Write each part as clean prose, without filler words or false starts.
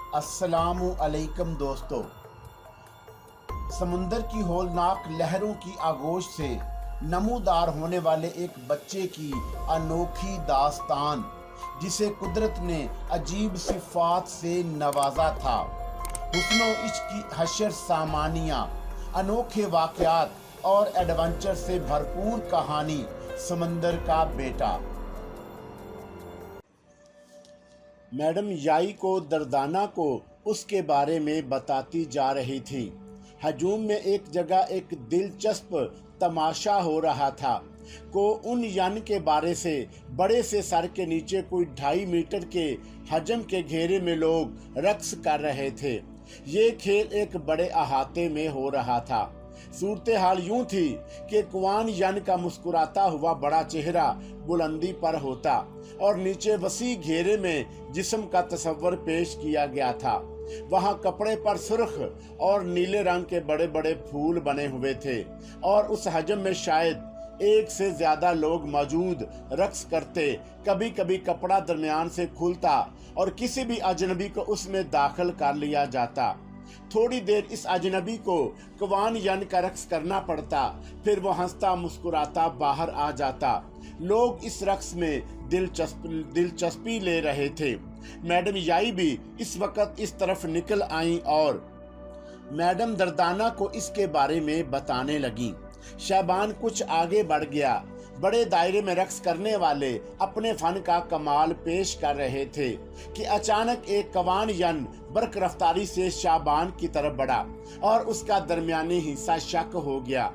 अस्सलामु अलैकुम दोस्तों। समुंदर की हौलनाक लहरों की आगोश से नमूदार होने वाले एक बच्चे की अनोखी दास्तान, जिसे कुदरत ने अजीब सिफात से नवाजा था। हुस्नो इश्क की हशर सामानियाँ, अनोखे वाक़यात और एडवेंचर से भरपूर कहानी समंदर का बेटा। मैडम याई को दर्दाना को उसके बारे में बताती जा रही थी। हजूम में एक जगह एक दिलचस्प तमाशा हो रहा था। को उन यन के बारे से बड़े से सर के नीचे कोई 2.5 मीटर के हजम के घेरे में लोग रक्स कर रहे थे। ये खेल एक बड़े अहाते में हो रहा था। सूरत हाल यूं थी कि कुआन यन का मुस्कुराता हुआ बड़ा चेहरा बुलंदी पर होता और नीचे वसी घेरे में जिस्म का तस्वर पेश किया गया था। वहां कपड़े पर सुर्ख और नीले रंग के बड़े बड़े फूल बने हुए थे और उस हजम में शायद एक से ज्यादा लोग मौजूद रक्स करते। कभी कभी कपड़ा दरमियान से खुलता और किसी भी अजनबी को उसमें दाखिल कर लिया जाता। थोड़ी देर इस अजनबी को कुआन यन का रक्स करना पड़ता, फिर वो हंसता मुस्कुराता बाहर आ जाता। लोग इस रक्स में दिलचस्पी ले रहे थे। मैडम याई भी इस वक्त इस तरफ निकल आईं और मैडम दर्दाना को इसके बारे में बताने लगी। शाबान कुछ आगे बढ़ गया। बड़े दायरे में रक्स करने वाले अपने फन का कमाल पेश कर रहे थे कि अचानक एक कुआन यन बरक रफ्तारी से शाबान की तरफ बढ़ा और उसका दरमियानी हिस्सा शक हो गया।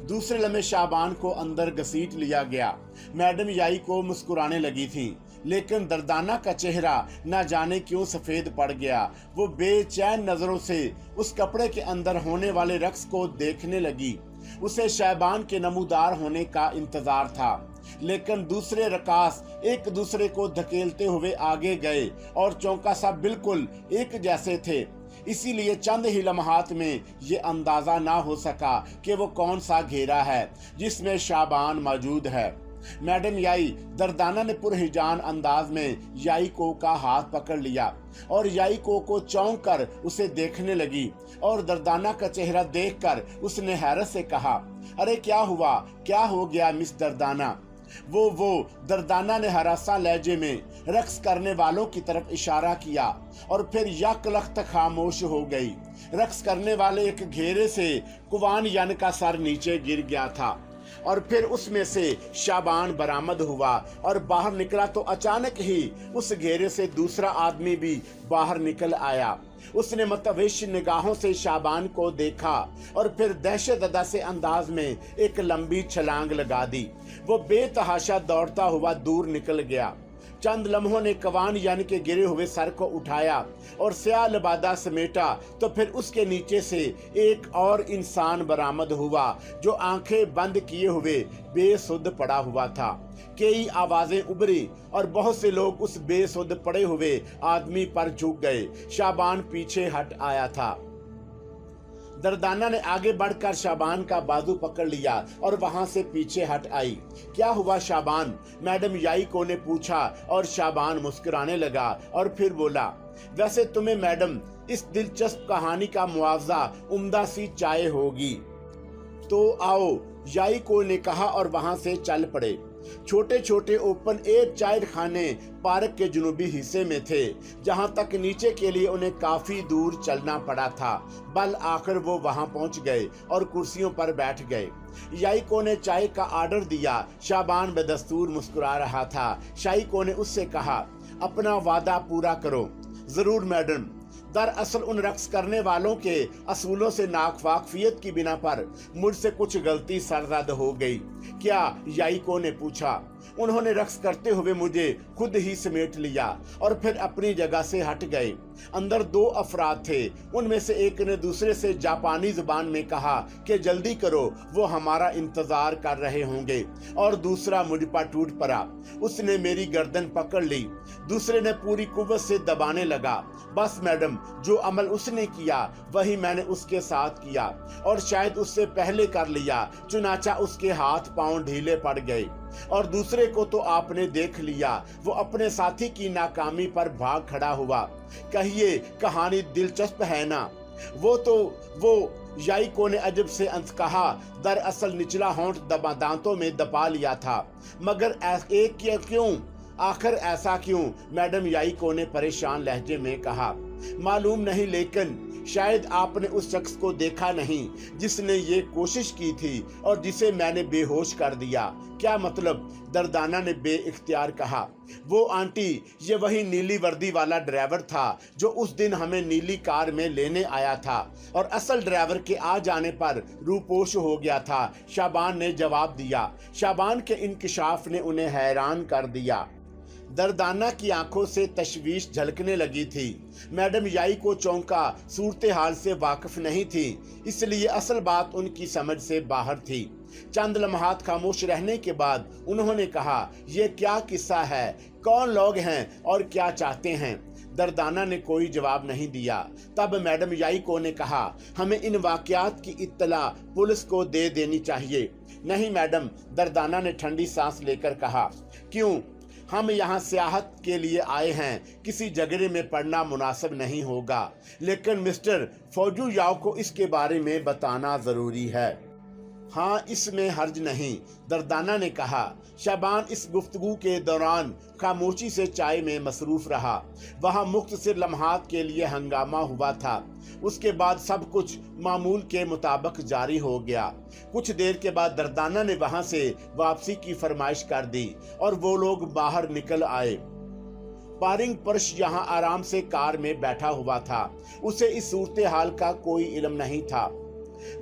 दूसरे लम्हे शाबान को अंदर घसीट लिया गया। मैडम याई को मुस्कुराने लगी थी, लेकिन दर्दाना का चेहरा न जाने क्यों सफेद पड़ गया। वो बेचैन नजरों से उस कपड़े के अंदर होने वाले रक्स को देखने लगी। उसे शाबान के नमूदार होने का इंतजार था, लेकिन दूसरे रकास एक दूसरे को धकेलते हुए आगे गए और चौंका सा बिल्कुल एक जैसे थे। इसीलिए चंद ही लम्हात में ये अंदाजा ना हो सका कि वो कौन सा घेरा है जिसमें शाबान मौजूद है। मैडम याई दर्दाना ने पुरहिजान अंदाज में याई को का हाथ पकड़ लिया और याई को चौंक कर उसे देखने लगी और दर्दाना का चेहरा देखकर उसने हैरत से कहा, अरे क्या हुआ, क्या हो गया मिस दर्दाना? वो दर्दाना ने हरासा लहजे में रक्स करने वालों की तरफ इशारा किया और फिर यकलख्त खामोश हो गई। रक्स करने वाले एक घेरे से कुआन यन का सर नीचे गिर गया था और फिर उसमें से शाबान बरामद हुआ और बाहर निकला तो अचानक ही उस घेरे से दूसरा आदमी भी बाहर निकल आया। उसने मतवेश निगाहों से शाबान को देखा और फिर दहशतज़दा से अंदाज में एक लंबी छलांग लगा दी। वो बेतहाशा दौड़ता हुआ दूर निकल गया। चंद लम्हों ने कुआन यन के गिरे हुए सर को उठाया और स्याह लिबादा समेटा तो फिर उसके नीचे से एक और इंसान बरामद हुआ जो आंखें बंद किए हुए बेसुध पड़ा हुआ था। कई आवाजें उभरी और बहुत से लोग उस बेसुध पड़े हुए आदमी पर झुक गए। शाबान पीछे हट आया था। दर्दाना ने आगे बढ़कर शाबान का बाजू पकड़ लिया और वहां से पीछे हट आई। क्या हुआ शाबान? मैडम याई को ने पूछा और शाबान मुस्कुराने लगा और फिर बोला, वैसे तुम्हें मैडम इस दिलचस्प कहानी का मुआवजा उम्दा सी चाय होगी तो आओ, याई को ने कहा और वहां से चल पड़े। छोटे छोटे ओपन एयर चाय खाने पार्क के जुनूबी हिस्से में थे, जहां तक नीचे के लिए उन्हें काफी दूर चलना पड़ा था। बल आखिर वो वहां पहुंच गए और कुर्सियों पर बैठ गए। याइको ने चाय का आर्डर दिया। शाबान बदस्तूर मुस्कुरा रहा था। शाइको ने उससे कहा, अपना वादा पूरा करो। जरूर मैडम। दरअसल उन रक्स करने वालों के असूलों से नावाकिफियत की बिना पर मुझसे कुछ गलती सरजद हो गई। क्या? याइको ने पूछा। उन्होंने रक्स करते हुए मुझे खुद ही समेट लिया और फिर अपनी जगह से हट गए। अंदर 2 अफराद थे। उनमें से एक ने दूसरे से जापानी जुबान में कहा कि जल्दी करो, वो हमारा इंतजार कर रहे होंगे, और दूसरा मुझ पर टूट पड़ा। उसने मेरी गर्दन पकड़ ली। दूसरे ने पूरी कुव्वत से दबाने लगा। बस मैडम, जो अमल उसने किया वही मैंने उसके साथ किया और शायद उससे पहले कर लिया। चुनाचा उसके हाथ पांव ढीले पड़ गए। और दूसरे को तो आपने देख लिया, वो अपने साथी की नाकामी पर भाग खड़ा हुआ। कहिए, कहानी दिलचस्प है ना? वो याइको ने अजब से अंत कहा। दरअसल निचला होंठ दांतों में दबा लिया था। मगर क्यों? आखिर ऐसा क्यों? मैडम याइको ने परेशान लहजे में कहा। मालूम नहीं, लेकिन शायद आपने उस शख्स को देखा नहीं जिसने ये कोशिश की थी और जिसे मैंने बेहोश कर दिया। क्या मतलब? दर्दाना ने बेइख्तियार कहा। वो आंटी, ये वही नीली वर्दी वाला ड्राइवर था जो उस दिन हमें नीली कार में लेने आया था और असल ड्राइवर के आ जाने पर रूपोश हो गया था, शाबान ने जवाब दिया। शाबान के इंकिशाफ ने उन्हें हैरान कर दिया। दर्दाना की आंखों से तशवीश झलकने लगी थी। मैडम याइको चौंका, सूरत हाल से वाकिफ नहीं थी, इसलिए असल बात उनकी समझ से बाहर थी। चंद लम्हात खामोश रहने के बाद उन्होंने कहा, ये क्या किस्सा है? कौन लोग हैं और क्या चाहते हैं? दर्दाना ने कोई जवाब नहीं दिया। तब मैडम याइको ने कहा, हमें इन वाकयात की इत्तला पुलिस को दे देनी चाहिए। नहीं मैडम, दर्दाना ने ठंडी सांस लेकर कहा। क्यों? हम यहाँ सियाहत के लिए आए हैं, किसी झगड़े में पड़ना मुनासिब नहीं होगा, लेकिन मिस्टर फौजू याओ को इसके बारे में बताना जरूरी है। हाँ, इसमें हर्ज नहीं, दर्दाना ने कहा। शाबान इस गुफ्तगू के दौरान खामोशी से चाय में मसरूफ रहा। वहाँ मुख्तसर लम्हात के लिए हंगामा हुआ था। उसके बाद सब कुछ मामूल के मुताबिक जारी हो गया। कुछ देर के बाद दर्दाना ने वहाँ से वापसी की फरमाइश कर दी और वो लोग बाहर निकल आए। पारिंग पर्श यहाँ आराम से कार में बैठा हुआ था। उसे इस सूरत हाल का कोई इल्म नहीं था।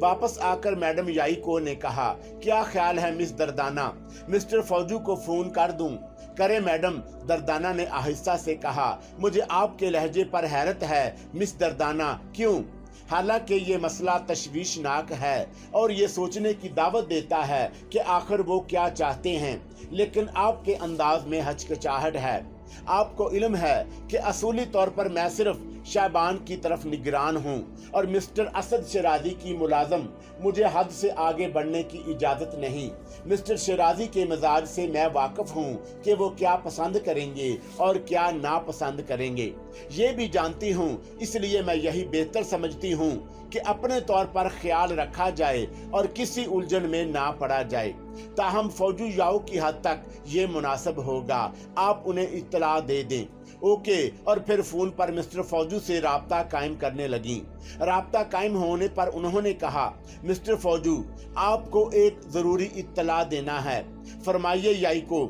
वापस आकर मैडम याइको ने कहा, क्या ख्याल है मिस दर्दाना, मिस्टर फौजू को फोन कर दूं? करे मैडम, दर्दाना ने आहिस्ता से कहा। मुझे आपके लहजे पर हैरत है मिस दर्दाना। क्यों? हालांकि ये मसला तशवीशनाक है और ये सोचने की दावत देता है कि आखिर वो क्या चाहते हैं, लेकिन आपके अंदाज में हचकिचाहट है। आपको इल्म है कि असूली तौर पर मैं सिर्फ शाबान की तरफ निगरान हूँ और मिस्टर असद शिराजी की मुलाजम, मुझे हद से आगे बढ़ने की इजाज़त नहीं। मिस्टर शिराजी के मिजाज से मैं वाकिफ हूँ कि वो क्या पसंद करेंगे और क्या नापसंद करेंगे। ये भी जानती हूँ, इसलिए मैं यही बेहतर समझती हूँ कि अपने तौर पर ख्याल रखा जाए और किसी उलझन में ना पड़ा जाए। ताहम फौजू याओ की हद तक ये मुनासिब होगा, आप उन्हें इत्तला दे दें। ओके। और फिर फोन पर मिस्टर फौजू से राब्ता कायम करने लगी। राब्ता कायम होने पर उन्होंने कहा, मिस्टर फौजू, आपको एक जरूरी इत्तला देना है। फरमाइए याइको।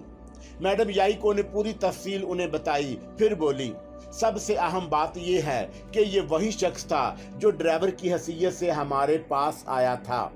मैडम याइको ने पूरी तफसील उन्हें बताई, फिर बोली, सबसे अहम बात यह है कि ये वही शख्स था जो ड्राइवर की हैसियत से हमारे पास आया था।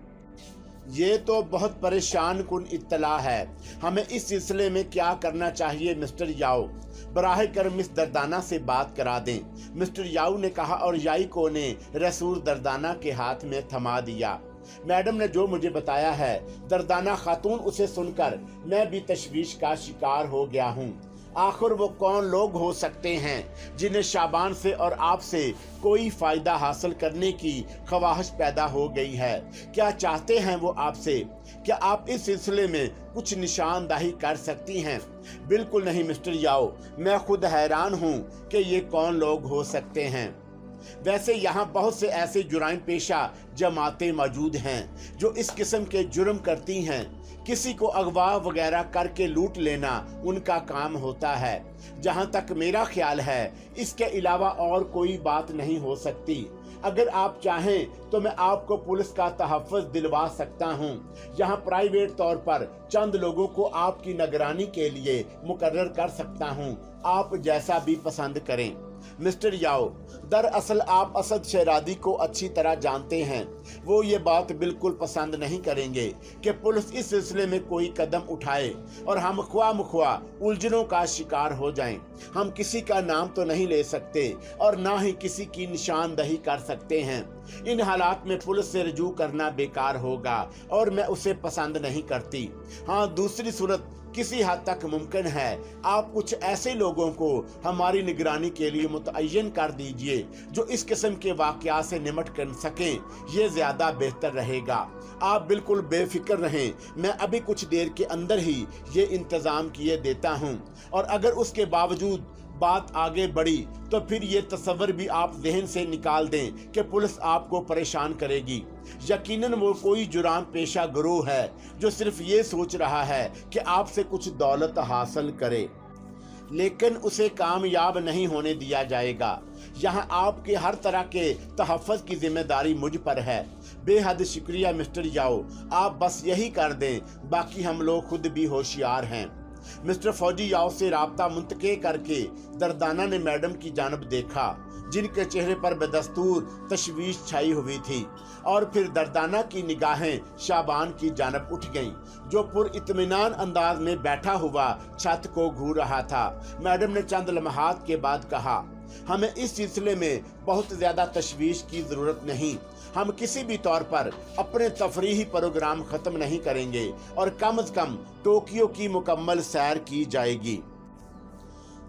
ये तो बहुत परेशान कुन इत्तला है। हमें इस सिलसिले में क्या करना चाहिए मिस्टर याओ? बराह करम मिस दर्दाना से बात करा दें, मिस्टर याओ ने कहा और याइको ने रसूल दर्दाना के हाथ में थमा दिया। मैडम ने जो मुझे बताया है दर्दाना खातून, उसे सुनकर मैं भी तशवीश का शिकार हो गया हूँ। आखिर वो कौन लोग हो सकते हैं जिन्हें शाबान से और आपसे कोई फायदा हासिल करने की ख्वाहिश पैदा हो गई है? क्या चाहते हैं वो आपसे? क्या आप इस सिलसिले में कुछ निशानदाही कर सकती हैं? बिल्कुल नहीं मिस्टर याओ, मैं खुद हैरान हूँ कि ये कौन लोग हो सकते हैं। वैसे यहाँ बहुत से ऐसे जुराइम पेशा जमातें मौजूद हैं जो इस किस्म के जुर्म करती हैं। किसी को अगवा वगैरह करके लूट लेना उनका काम होता है। जहाँ तक मेरा ख्याल है, इसके अलावा और कोई बात नहीं हो सकती। अगर आप चाहें तो मैं आपको पुलिस का तहफ़्फ़ुज़ दिलवा सकता हूँ। यहाँ प्राइवेट तौर पर चंद लोगों को आपकी निगरानी के लिए मुकर्रर कर सकता हूँ, आप जैसा भी पसंद करें। मिस्टर याओ, दरअसल आप असद शहरादी को अच्छी तरह जानते हैं। वो ये बात बिल्कुल पसंद नहीं करेंगे कि पुलिस इस सिलसिले में कोई कदम उठाए और हम ख्वाह उलझनों का शिकार हो जाएं। हम किसी का नाम तो नहीं ले सकते और ना ही किसी की निशानदही कर सकते हैं। इन हालात में पुलिस से रजू करना बेकार होगा और मैं उसे पसंद नहीं करती। हाँ, दूसरी सूरत किसी हद तक मुमकिन है आप कुछ ऐसे लोगों को हमारी निगरानी के लिए मुतय्यन कर दीजिए जो इस किस्म के वाक़यात से निपट कर सकें, ये ज़्यादा बेहतर रहेगा। आप बिल्कुल बेफिक्र रहें, मैं अभी कुछ देर के अंदर ही ये इंतज़ाम किए देता हूँ। और अगर उसके बावजूद बात आगे बढ़ी तो फिर ये तस्वर भी आप जहन से निकाल दें कि पुलिस आपको परेशान करेगी। यकीनन वो कोई जुराम पेशा गिरोह है जो सिर्फ ये सोच रहा है कि आपसे कुछ दौलत हासिल करे, लेकिन उसे कामयाब नहीं होने दिया जाएगा। यहाँ आपके हर तरह के तहफ़्फ़ुज़ की जिम्मेदारी मुझ पर है। बेहद शुक्रिया मिस्टर याओ, आप बस यही कर दें, बाकी हम लोग खुद भी होशियार हैं। मिस्टर फौजी याओ से राब्ता मुंतके करके दर्दाना ने मैडम की जानब देखा, जिनके चेहरे पर बदस्तूर तशवीश छाई हुई थी, और फिर दर्दाना की निगाहें शाबान की जानब उठ गईं, जो पुर इत्मीनान अंदाज में बैठा हुआ छत को घूर रहा था। मैडम ने चंद लम्हात के बाद कहा, हमें इस सिलसिले में बहुत ज़्यादा तशवीश की ज़रूरत नहीं। हम किसी भी तौर पर अपने तफरीही प्रोग्राम ख़त्म नहीं करेंगे और कम से कम टोक्यो की मुकम्मल सैर की जाएगी।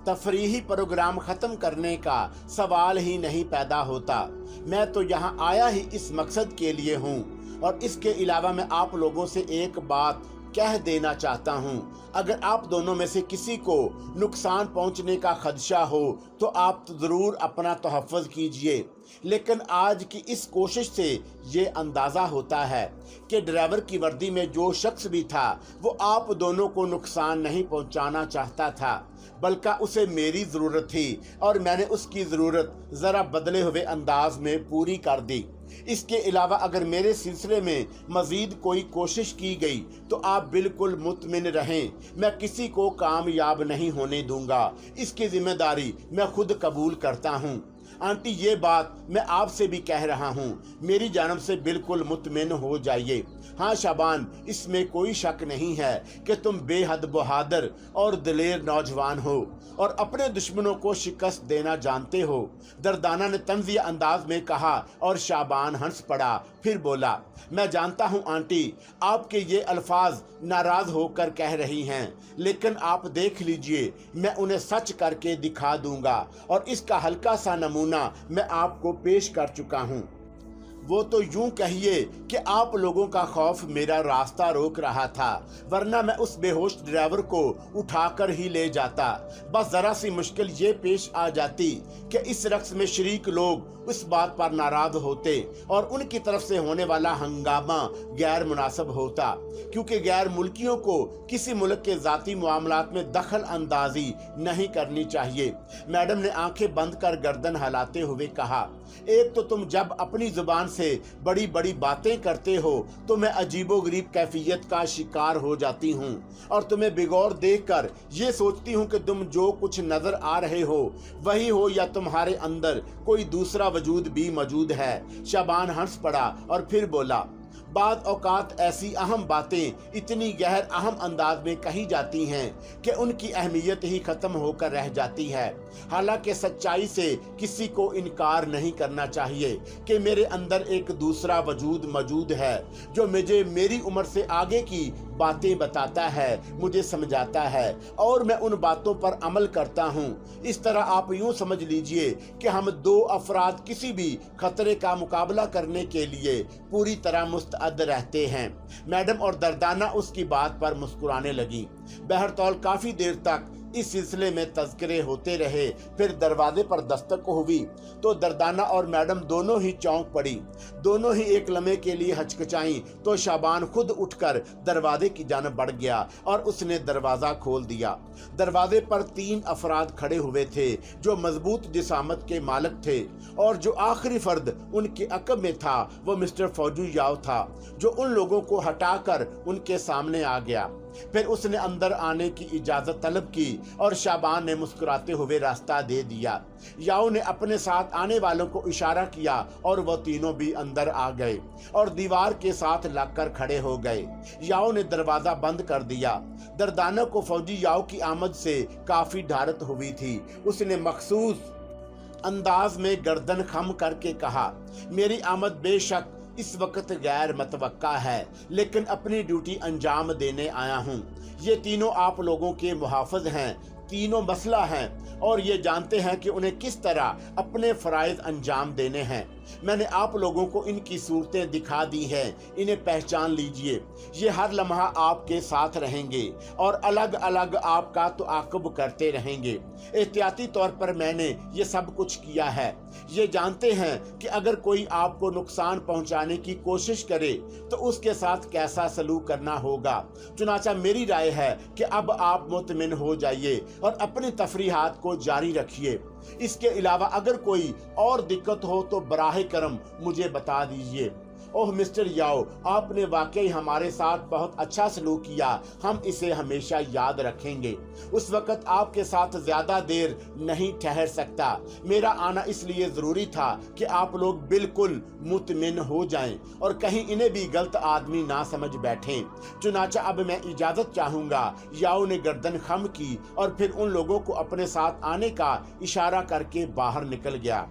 तफरीही प्रोग्राम ख़त्म करने का सवाल ही नहीं पैदा होता। मैं तो यहाँ आया ही इस मकसद के लिए हूँ, और इसके अलावा मैं आप लोगों से एक बात कह देना चाहता हूँ। अगर आप दोनों में से किसी को नुकसान पहुँचने का खदशा हो तो आप ज़रूर अपना तहफ़्फ़ुज़ कीजिए, लेकिन आज की इस कोशिश से ये अंदाज़ा होता है कि ड्राइवर की वर्दी में जो शख्स भी था वो आप दोनों को नुकसान नहीं पहुँचाना चाहता था, बल्कि उसे मेरी ज़रूरत थी और मैंने उसकी ज़रूरत ज़रा बदले हुए अंदाज में पूरी कर दी। इसके अलावा अगर मेरे सिलसिले में मज़ीद कोई कोशिश की गई तो आप बिल्कुल मुतमिन रहें, मैं किसी को कामयाब नहीं होने दूंगा। इसकी जिम्मेदारी मैं खुद कबूल करता हूँ। आंटी, ये बात मैं आपसे भी कह रहा हूँ, मेरी जानब से बिल्कुल मुतमिन हो जाइए। हाँ शाबान, इसमें कोई शक नहीं है कि तुम बेहद बहादुर और दिलेर नौजवान हो और अपने दुश्मनों को शिकस्त देना जानते हो, दर्दाना ने तंज़िया अंदाज में कहा, और शाबान हंस पड़ा। फिर बोला, मैं जानता हूँ आंटी, आपके ये अल्फाज नाराज़ होकर कह रही हैं, लेकिन आप देख लीजिए, मैं उन्हें सच करके दिखा दूंगा, और इसका हल्का सा नमूना मैं आपको पेश कर चुका हूँ। वो तो यूं कहिए कि आप लोगों का खौफ मेरा रास्ता रोक रहा था, वरना मैं उस बेहोश ड्राइवर को उठाकर ही ले जाता। बस ज़रा सी मुश्किल ये पेश आ जाती कि इस रक्स में शरीक लोग उस बात पर नाराज होते और उनकी तरफ से होने वाला हंगामा गैर मुनासिब होता, क्योंकि गैर मुल्कियों को किसी मुल्क के ज़ाती मामलात में दखल अंदाजी नहीं करनी चाहिए। मैडम ने आंखें बंद कर गर्दन हिलाते हुए कहा, एक तो तुम जब अपनी जुबान से बड़ी बड़ी बातें करते हो तो मैं अजीबोगरीब कैफियत का शिकार हो जाती हूँ, और तुम्हें बिगौर देखकर ये सोचती हूँ कि तुम जो कुछ नजर आ रहे हो वही हो या तुम्हारे अंदर कोई दूसरा वजूद भी मौजूद है। शाबान हंस पड़ा और फिर बोला, बाद औकात ऐसी अहम बातें इतनी गहर अहम अंदाज में कही जाती हैं कि उनकी अहमियत ही ख़त्म होकर रह जाती है। हालांकि सच्चाई से किसी को इनकार नहीं करना चाहिए कि मेरे अंदर एक दूसरा वजूद मौजूद है जो मुझे मेरी उम्र से आगे की बातें बताता है, मुझे समझाता है, और मैं उन बातों पर अमल करता हूँ। इस तरह आप यूँ समझ लीजिए कि हम दो अफराद किसी भी खतरे का मुकाबला करने के लिए पूरी तरह मुस्तअद रहते हैं। मैडम और दर्दाना उसकी बात पर मुस्कुराने लगी। बहरतौल काफ़ी देर तक इस सिलसिले में तज़किरे होते रहे। फिर दरवाजे पर दस्तक हुई तो दर्दाना और मैडम दोनों ही चौंक पड़ी। दोनों ही एक लम्हे के लिए हचकचाईं तो शाबान खुद उठकर दरवाजे की जानब बढ़ गया और उसने दरवाज़ा खोल दिया। दरवाजे पर 3 अफराद खड़े हुए थे जो मजबूत जिसामत के मालिक थे, और जो आखिरी फर्द उनके अकब में था वो मिस्टर फौजी याओ था, जो उन लोगों को हटाकर उनके सामने आ गया। फिर उसने अंदर आने की इजाजत तलब की और शाबान ने मुस्कुराते हुए रास्ता दे दिया। याओ ने अपने साथ आने वालों को इशारा किया और वो तीनों भी अंदर आ गए और दीवार के साथ लगकर खड़े हो गए। याओ ने दरवाजा बंद कर दिया। दर्दाना को फौजी याओ की आमद से काफी ढारत हुई थी। उसने मखसूस अंदाज में गर्दन खम करके कहा, मेरी आमद बेशक इस वक्त गैर मतवक्का है, लेकिन अपनी ड्यूटी अंजाम देने आया हूँ। ये तीनों आप लोगों के मुहाफ़िज़ हैं, तीनों मसला हैं और ये जानते हैं कि उन्हें किस तरह अपने फ़राइज़ अंजाम देने हैं। मैंने आप लोगों को इनकी सूरतें दिखा दी हैं, इन्हें पहचान लीजिए। ये हर लम्हा आपके साथ रहेंगे और अलग अलग आपका तुआक़ुब करते रहेंगे। एहतियाती तौर पर मैंने ये सब कुछ किया है। ये जानते हैं कि अगर कोई आपको नुकसान पहुंचाने की कोशिश करे तो उसके साथ कैसा सलूक करना होगा। चुनाचा मेरी राय है कि अब आप मुतमिन हो जाइए और अपनी तफरीहात को जारी रखिए। इसके अलावा अगर कोई और दिक्कत हो तो बराह करम मुझे बता दीजिए। ओह मिस्टर याओ, आपने वाकई हमारे साथ बहुत अच्छा सलूक किया, हम इसे हमेशा याद रखेंगे। उस वक्त आपके साथ ज्यादा देर नहीं ठहर सकता। मेरा आना इसलिए जरूरी था कि आप लोग बिल्कुल मुतमिन हो जाएं और कहीं इन्हें भी गलत आदमी ना समझ बैठें। चुनाचा अब मैं इजाजत चाहूंगा। याओ ने गर्दन खम की और फिर उन लोगों को अपने साथ आने का इशारा करके बाहर निकल गया।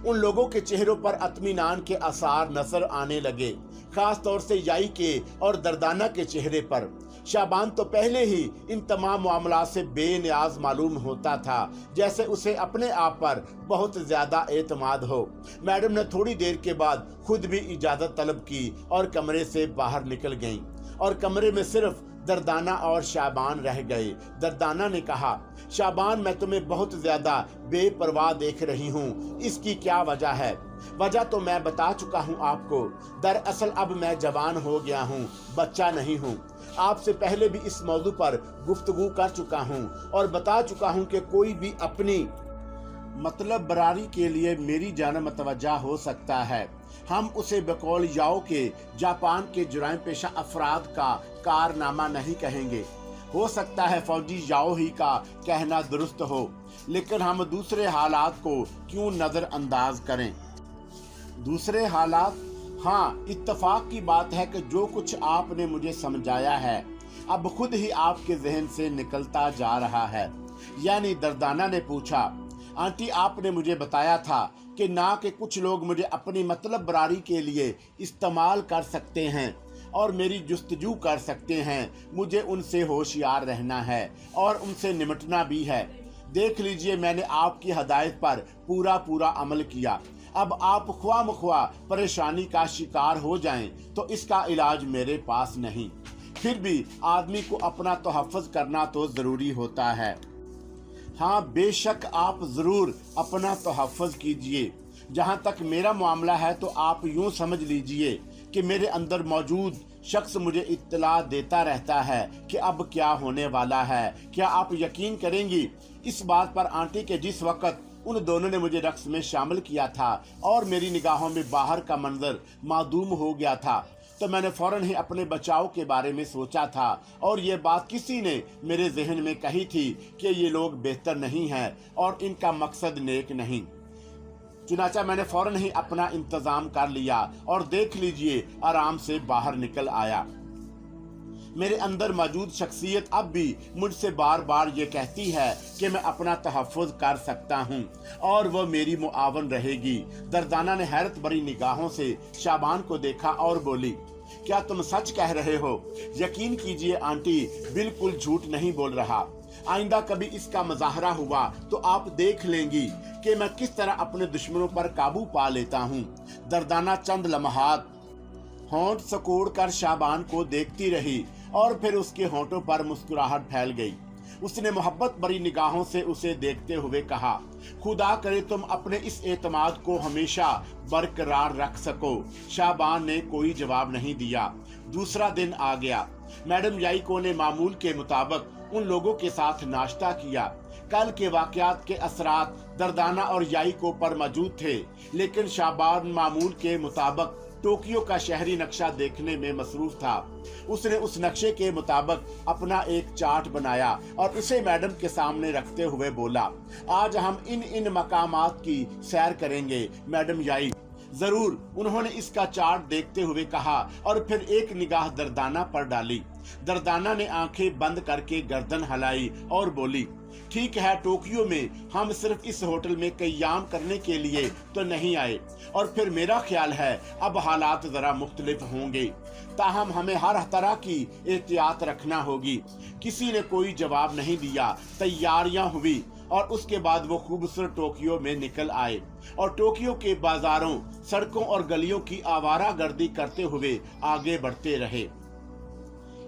उन लोगों के चेहरों पर अत्मीनान के आसार नजर आने लगे, खास तौर से याई के और दर्दाना के चेहरे पर। शाबान तो पहले ही इन तमाम मामला से बेनियाज मालूम होता था, जैसे उसे अपने आप पर बहुत ज्यादा एतमाद हो। मैडम ने थोड़ी देर के बाद खुद भी इजाजत तलब की और कमरे से बाहर निकल गईं और कमरे में सिर्फ दर्दाना और शाबान रह गए। दर्दाना ने कहा, शाबान मैं तुम्हें बहुत ज्यादा बेपरवाह देख रही हूँ, इसकी क्या वजह है? वजह तो मैं बता चुका हूँ आपको। दरअसल अब मैं जवान हो गया हूँ, बच्चा नहीं हूँ। आपसे पहले भी इस मौजू पर गुफ्तगू कर चुका हूँ और बता चुका हूँ कि कोई भी अपनी मतलब बरारी के लिए मेरी जान मतवज्जा हो सकता है। हम उसे बकौल याओ के जापान के जुराइम पेशा अफराद का कारनामा नहीं कहेंगे। हो सकता है फौजी याओ ही का कहना दुरुस्त हो, लेकिन हम दूसरे हालात को क्यों नजरअंदाज करें? दूसरे हालात? हाँ, इत्तफाक की बात है कि जो कुछ आपने मुझे समझाया है अब खुद ही आपके जहन से निकलता जा रहा है। यानी दर्दाना ने पूछा, आंटी आपने मुझे बताया था कि ना कि कुछ लोग मुझे अपनी मतलब बरारी के लिए इस्तेमाल कर सकते हैं और मेरी जुस्तजू कर सकते हैं। मुझे उनसे होशियार रहना है और उनसे निमटना भी है। देख लीजिए, मैंने आपकी हदायत पर पूरा अमल किया। अब आप ख्वामख्वा परेशानी का शिकार हो जाएं तो इसका इलाज मेरे पास नहीं। फिर भी आदमी को अपना तहफ़्फ़ुज़ करना तो ज़रूरी होता है। हाँ, बेशक आप ज़रूर अपना तहफ़्फ़ुज़ कीजिए। जहाँ तक मेरा मामला है तो आप यूँ समझ लीजिए कि मेरे अंदर मौजूद शख्स मुझे इत्तला देता रहता है कि अब क्या होने वाला है। क्या आप यकीन करेंगी इस बात पर आंटी के जिस वक़्त उन दोनों ने मुझे रक्स में शामिल किया था और मेरी निगाहों में बाहर का मंजर मादूम हो गया था तो मैंने फौरन ही अपने बचाव के बारे में सोचा था और ये बात किसी ने मेरे जहन में कही थी कि ये लोग बेहतर नहीं हैं और इनका मकसद नेक नहीं। चुनाचा मैंने फौरन ही अपना इंतजाम कर लिया और देख लीजिए आराम से बाहर निकल आया। मेरे अंदर मौजूद शख्सियत अब भी मुझसे बार बार ये कहती है कि मैं अपना तहफ़्फ़ुज़ कर सकता हूँ और वह मेरी मुआवन रहेगी। दर्दाना ने हैरत भरी निगाहों से शाबान को देखा और बोली, क्या तुम सच कह रहे हो? यकीन कीजिए आंटी, बिल्कुल झूठ नहीं बोल रहा। आइंदा कभी इसका मुजाहरा हुआ तो आप देख लेंगी कि मैं किस तरह अपने दुश्मनों पर काबू पा लेता हूँ। दर्दाना चंद लम्हात होंठ सकोड़ कर शाबान को देखती रही और फिर उसके होंठों पर मुस्कुराहट फैल गई। उसने मोहब्बत भरी निगाहों से उसे देखते हुए कहा, खुदा करे तुम अपने इस एतमाद को हमेशा बरकरार रख सको। शाबान ने कोई जवाब नहीं दिया। दूसरा दिन आ गया। मैडम याइको ने मामूल के मुताबिक उन लोगों के साथ नाश्ता किया। कल के वाकयात के असरात दर्दाना और याइको पर मौजूद थे, लेकिन शाबान मामूल के मुताबिक टोक्यो का शहरी नक्शा देखने में मसरूफ था। उसने उस नक्शे के मुताबिक अपना एक चार्ट बनाया और उसे मैडम के सामने रखते हुए बोला, आज हम इन मकामात की सैर करेंगे। मैडम याई, जरूर, उन्होंने इसका चार्ट देखते हुए कहा और फिर एक निगाह दर्दाना पर डाली। दर्दाना ने आंखें बंद करके गर्दन हिलाई और बोली, ठीक है, टोक्यो में हम सिर्फ इस होटल में क़याम करने के लिए तो नहीं आए, और फिर मेरा ख्याल है अब हालात जरा मुख्तलिफ होंगे, ताहम हमें हर तरह की एहतियात रखना होगी। किसी ने कोई जवाब नहीं दिया। तैयारियां हुई और उसके बाद वो खूबसूरत टोक्यो में निकल आए और टोक्यो के बाजारों, सड़कों और गलियों की आवारागर्दी करते हुए आगे बढ़ते रहे।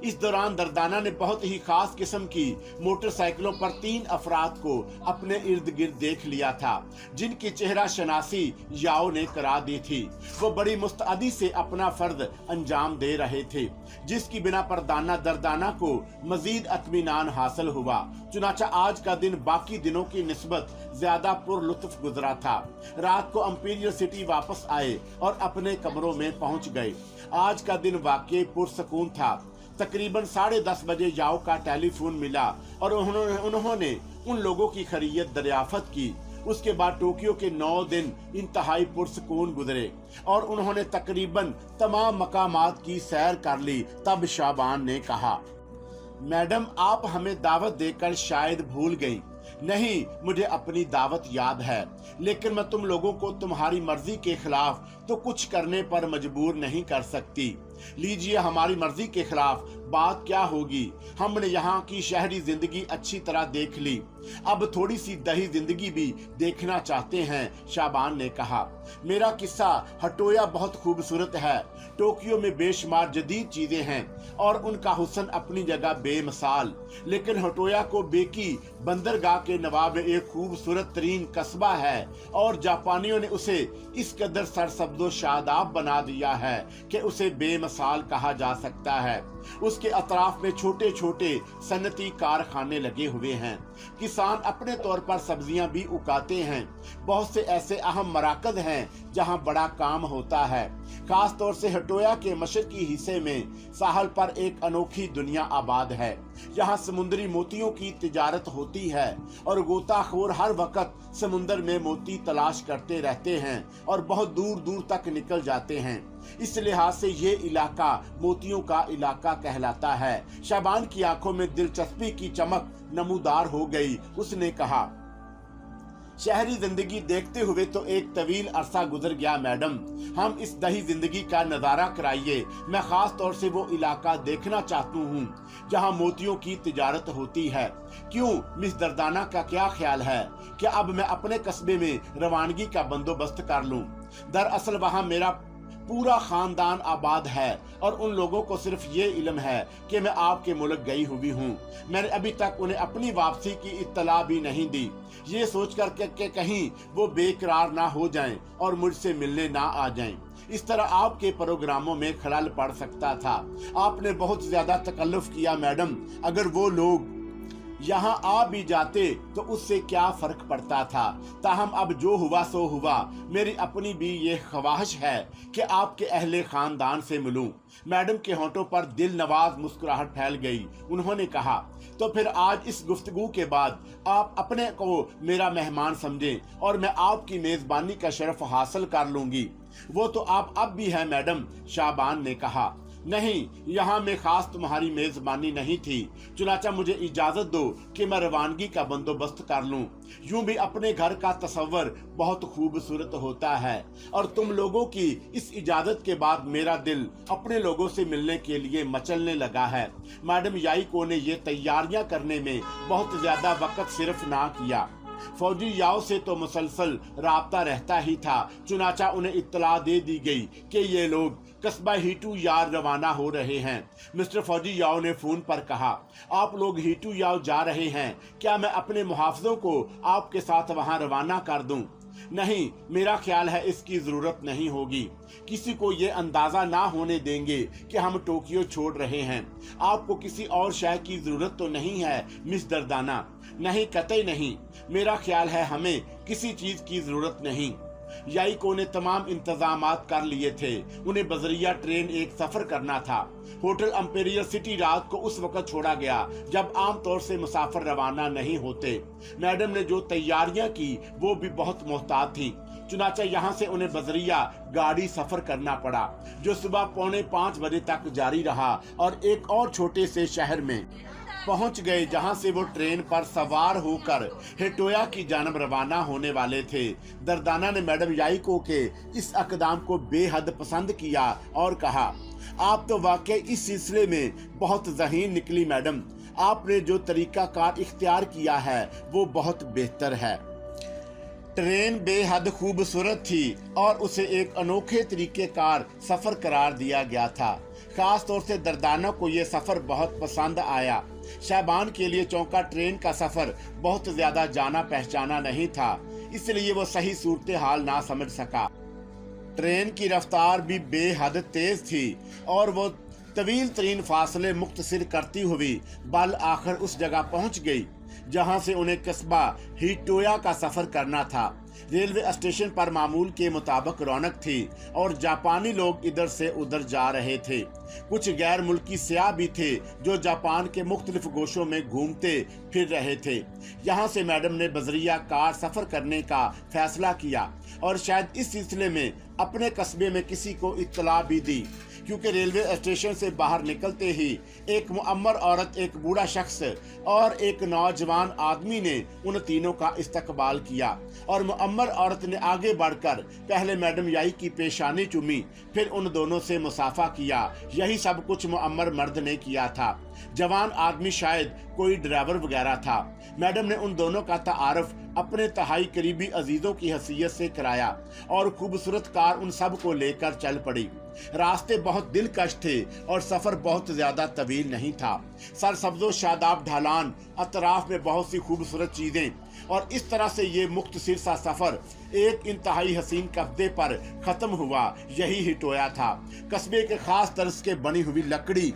इस दौरान दर्दाना ने बहुत ही खास किस्म की मोटरसाइकिलों पर 3 अफराद को अपने इर्द गिर्द देख लिया था, जिनकी चेहरा शनासी याओ ने करा दी थी। वो बड़ी मुस्तअदी से अपना फर्ज अंजाम दे रहे थे, जिसकी बिना पर दर्दाना को मजीद इत्मीनान हासिल हुआ। चुनाचा आज का दिन बाकी दिनों की निस्बत ज्यादा पुरलुत्फ गुजरा था। रात को इंपीरियल सिटी वापस आए और अपने कमरों में पहुंच गए। आज का दिन वाकई पुरसकून था। तकरीबन 10:30 बजे याओ का टेलीफोन मिला और उन्होंने उन लोगों की खैरियत दरियाफत की। उसके बाद टोक्यो के 9 दिन इंतहाई पुरसकून गुजरे और उन्होंने तकरीबन तमाम मकामात की सैर कर ली। तब शाबान ने कहा, मैडम, आप हमें दावत देकर शायद भूल गई। नहीं, मुझे अपनी दावत याद है, लेकिन मैं तुम लोगों को तुम्हारी मर्जी के खिलाफ तो कुछ करने पर मजबूर नहीं कर सकती। लीजिए, हमारी मर्जी के खिलाफ बात क्या होगी। हमने यहाँ की शहरी जिंदगी अच्छी तरह देख ली, अब थोड़ी सी दही जिंदगी भी देखना चाहते हैं। शाबान ने कहा, मेरा किस्सा हटोया बहुत खूबसूरत है। टोक्यो में बेशुमार जदीद चीजें हैं और उनका हुस्न अपनी जगह बेमिसाल, लेकिन हटोया को बेकी बंदरगाह के नवाब एक खूबसूरत तरीन कस्बा है और जापानियों ने उसे इस कदर सरसब्जो शादाब बना दिया है कि उसे बेमिसाल कहा जा सकता है। उसके अतराफ में छोटे छोटे सन्नती कारखाने लगे हुए हैं। किसान अपने तौर पर सब्जियां भी उगाते हैं। बहुत से ऐसे अहम मराकज हैं जहां बड़ा काम होता है। खास तौर से हटोया के मशरकी हिस्से में साहल पर एक अनोखी दुनिया आबाद है। यहाँ समुद्री मोतियों की तिजारत होती है और गोताखोर हर वक्त समुद्र में मोती तलाश करते रहते हैं और बहुत दूर दूर तक निकल जाते हैं। इस लिहाज से ये इलाका मोतियों का इलाका कहलाता है। शाबान की आंखों में दिलचस्पी की चमक नमूदार हो गई। उसने कहा, शहरी जिंदगी देखते हुए तो एक तवील अरसा गुजर गया मैडम, हम इस दही जिंदगी का नजारा कराइए। मैं खास तौर से वो इलाका देखना चाहती हूँ जहाँ मोतियों की तिजारत होती है। क्यों मिस दर्दाना का क्या ख्याल है? क्या अब मैं अपने कस्बे में रवानगी का बंदोबस्त कर लूँ? दरअसल वहाँ मेरा पूरा खानदान आबाद है और उन लोगों को सिर्फ ये इल्म है कि मैं आपके मुल्क गई हुई हूँ। मैंने अभी तक उन्हें अपनी वापसी की इत्तला भी नहीं दी, ये सोचकर कि कहीं वो बेकरार ना हो जाएं और मुझसे मिलने ना आ जाएं। इस तरह आपके प्रोग्रामों में खलल पड़ सकता था। आपने बहुत ज्यादा तकल्लुफ किया मैडम। अगर वो लोग यहाँ आ भी जाते तो उससे क्या फर्क पड़ता था। ताहम अब जो हुआ सो हुआ। मेरी अपनी भी ये ख्वाहिश है कि आपके अहले खानदान से मिलूं। मैडम के होंठों पर दिल नवाज मुस्कुराहट फैल गई। उन्होंने कहा, तो फिर आज इस गुफ्तगू के बाद आप अपने को मेरा मेहमान समझें और मैं आपकी मेजबानी का शरफ हासिल कर लूंगी। वो तो आप अब भी हैं मैडम, शाबान ने कहा। नहीं, यहाँ में खास तुम्हारी मेजबानी नहीं थी। चुनाचा मुझे इजाजत दो कि मैं रवानगी का बंदोबस्त कर लूं। यूं भी अपने घर का तस्वर बहुत खूबसूरत होता है और तुम लोगों की इस इजाजत के बाद मेरा दिल अपने लोगों से मिलने के लिए मचलने लगा है। मैडम याइको ने ये तैयारियां करने में बहुत ज्यादा वक्त सिर्फ ना किया। फौजी याओ से तो मुसलसल राब्ता रहता ही था। चुनाचा उन्हें इत्तला दे दी गई कि ये लोग कस्बा हीटू यार रवाना हो रहे हैं। मिस्टर फौजी याओ ने फोन पर कहा, आप लोग हीटू याओ जा रहे हैं, क्या मैं अपने मुहाफिजों को आपके साथ वहां रवाना कर दूं? नहीं, मेरा ख्याल है इसकी जरूरत नहीं होगी। किसी को ये अंदाजा ना होने देंगे कि हम टोक्यो छोड़ रहे हैं। आपको किसी और शय की जरूरत तो नहीं है मिस दर्दाना? नहीं, कतई नहीं। मेरा ख्याल है हमें किसी चीज की जरूरत नहीं। याइको ने तमाम इंतजामात कर लिए थे। उन्हें बजरिया ट्रेन एक सफर करना था। होटल इंपीरियल सिटी रात को उस वक्त छोड़ा गया जब आमतौर से मुसाफिर रवाना नहीं होते। मैडम ने जो तैयारियां की वो भी बहुत मोहतात थी। चुनाचा यहाँ से उन्हें बजरिया गाड़ी सफर करना पड़ा, जो सुबह 4:45 बजे तक जारी रहा और एक और छोटे से शहर में पहुंच गए जहां से वो ट्रेन पर सवार होकर हेटोया की जानब रवाना होने वाले थे। दर्दाना ने मैडम याइको के इस अकदाम को बेहद पसंद किया और कहा, आप तो वाकई इस सिलसिले में बहुत ज़हीन निकली मैडम। आपने जो तरीका कार इख्तियार किया है वो बहुत बेहतर है। ट्रेन बेहद खूबसूरत थी और उसे एक अनोखे तरीके कार सफर करार दिया गया था। खास तौर से दर्दाना को ये सफर बहुत पसंद आया। शाबान के लिए चौंका ट्रेन का सफर बहुत ज्यादा जाना पहचाना नहीं था, इसलिए वो सही सूरत हाल ना समझ सका। ट्रेन की रफ्तार भी बेहद तेज थी और वो तवील तरीन फासले मुख्तसर करती हुई बल आखिर उस जगह पहुंच गई जहां से उन्हें कस्बा हिटोया का सफर करना था। रेलवे स्टेशन पर मामूल के मुताबिक रौनक थी और जापानी लोग इधर से उधर जा रहे थे। कुछ गैर मुल्की सियाह भी थे जो जापान के मुख्तलिफ गोशों में घूमते फिर रहे थे। यहाँ से मैडम ने बजरिया कार सफर करने का फैसला किया और शायद इस सिलसिले में अपने कस्बे में किसी को इत्तला भी दी, क्योंकि रेलवे स्टेशन से बाहर निकलते ही एक मुअम्मर औरत, एक बूढ़ा शख्स और एक नौजवान आदमी ने उन तीनों का इस्तकबाल किया और मुअम्मर औरत ने आगे बढ़कर पहले मैडम याई की पेशानी चूमी, फिर उन दोनों से मुसाफा किया। यही सब कुछ मुअम्मर मर्द ने किया था। जवान आदमी शायद कोई ड्राइवर वगैरह था। मैडम ने उन दोनों का तारुफ अपने तहाई करीबी अजीजों की हैसियत से कराया और खूबसूरत कार उन सब को लेकर चल पड़ी। रास्ते बहुत दिलकश थे और सफर बहुत ज्यादा तवील नहीं था। सरसब्जो शादाब ढलान, अतराफ में बहुत सी खूबसूरत चीजें, और इस तरह से ये मुख्तसर सा सफर एक इंतहाई हसीन कस्बे पर खत्म हुआ। यही हिटोया था। कस्बे के खास तर्ज के बनी हुई लकड़ी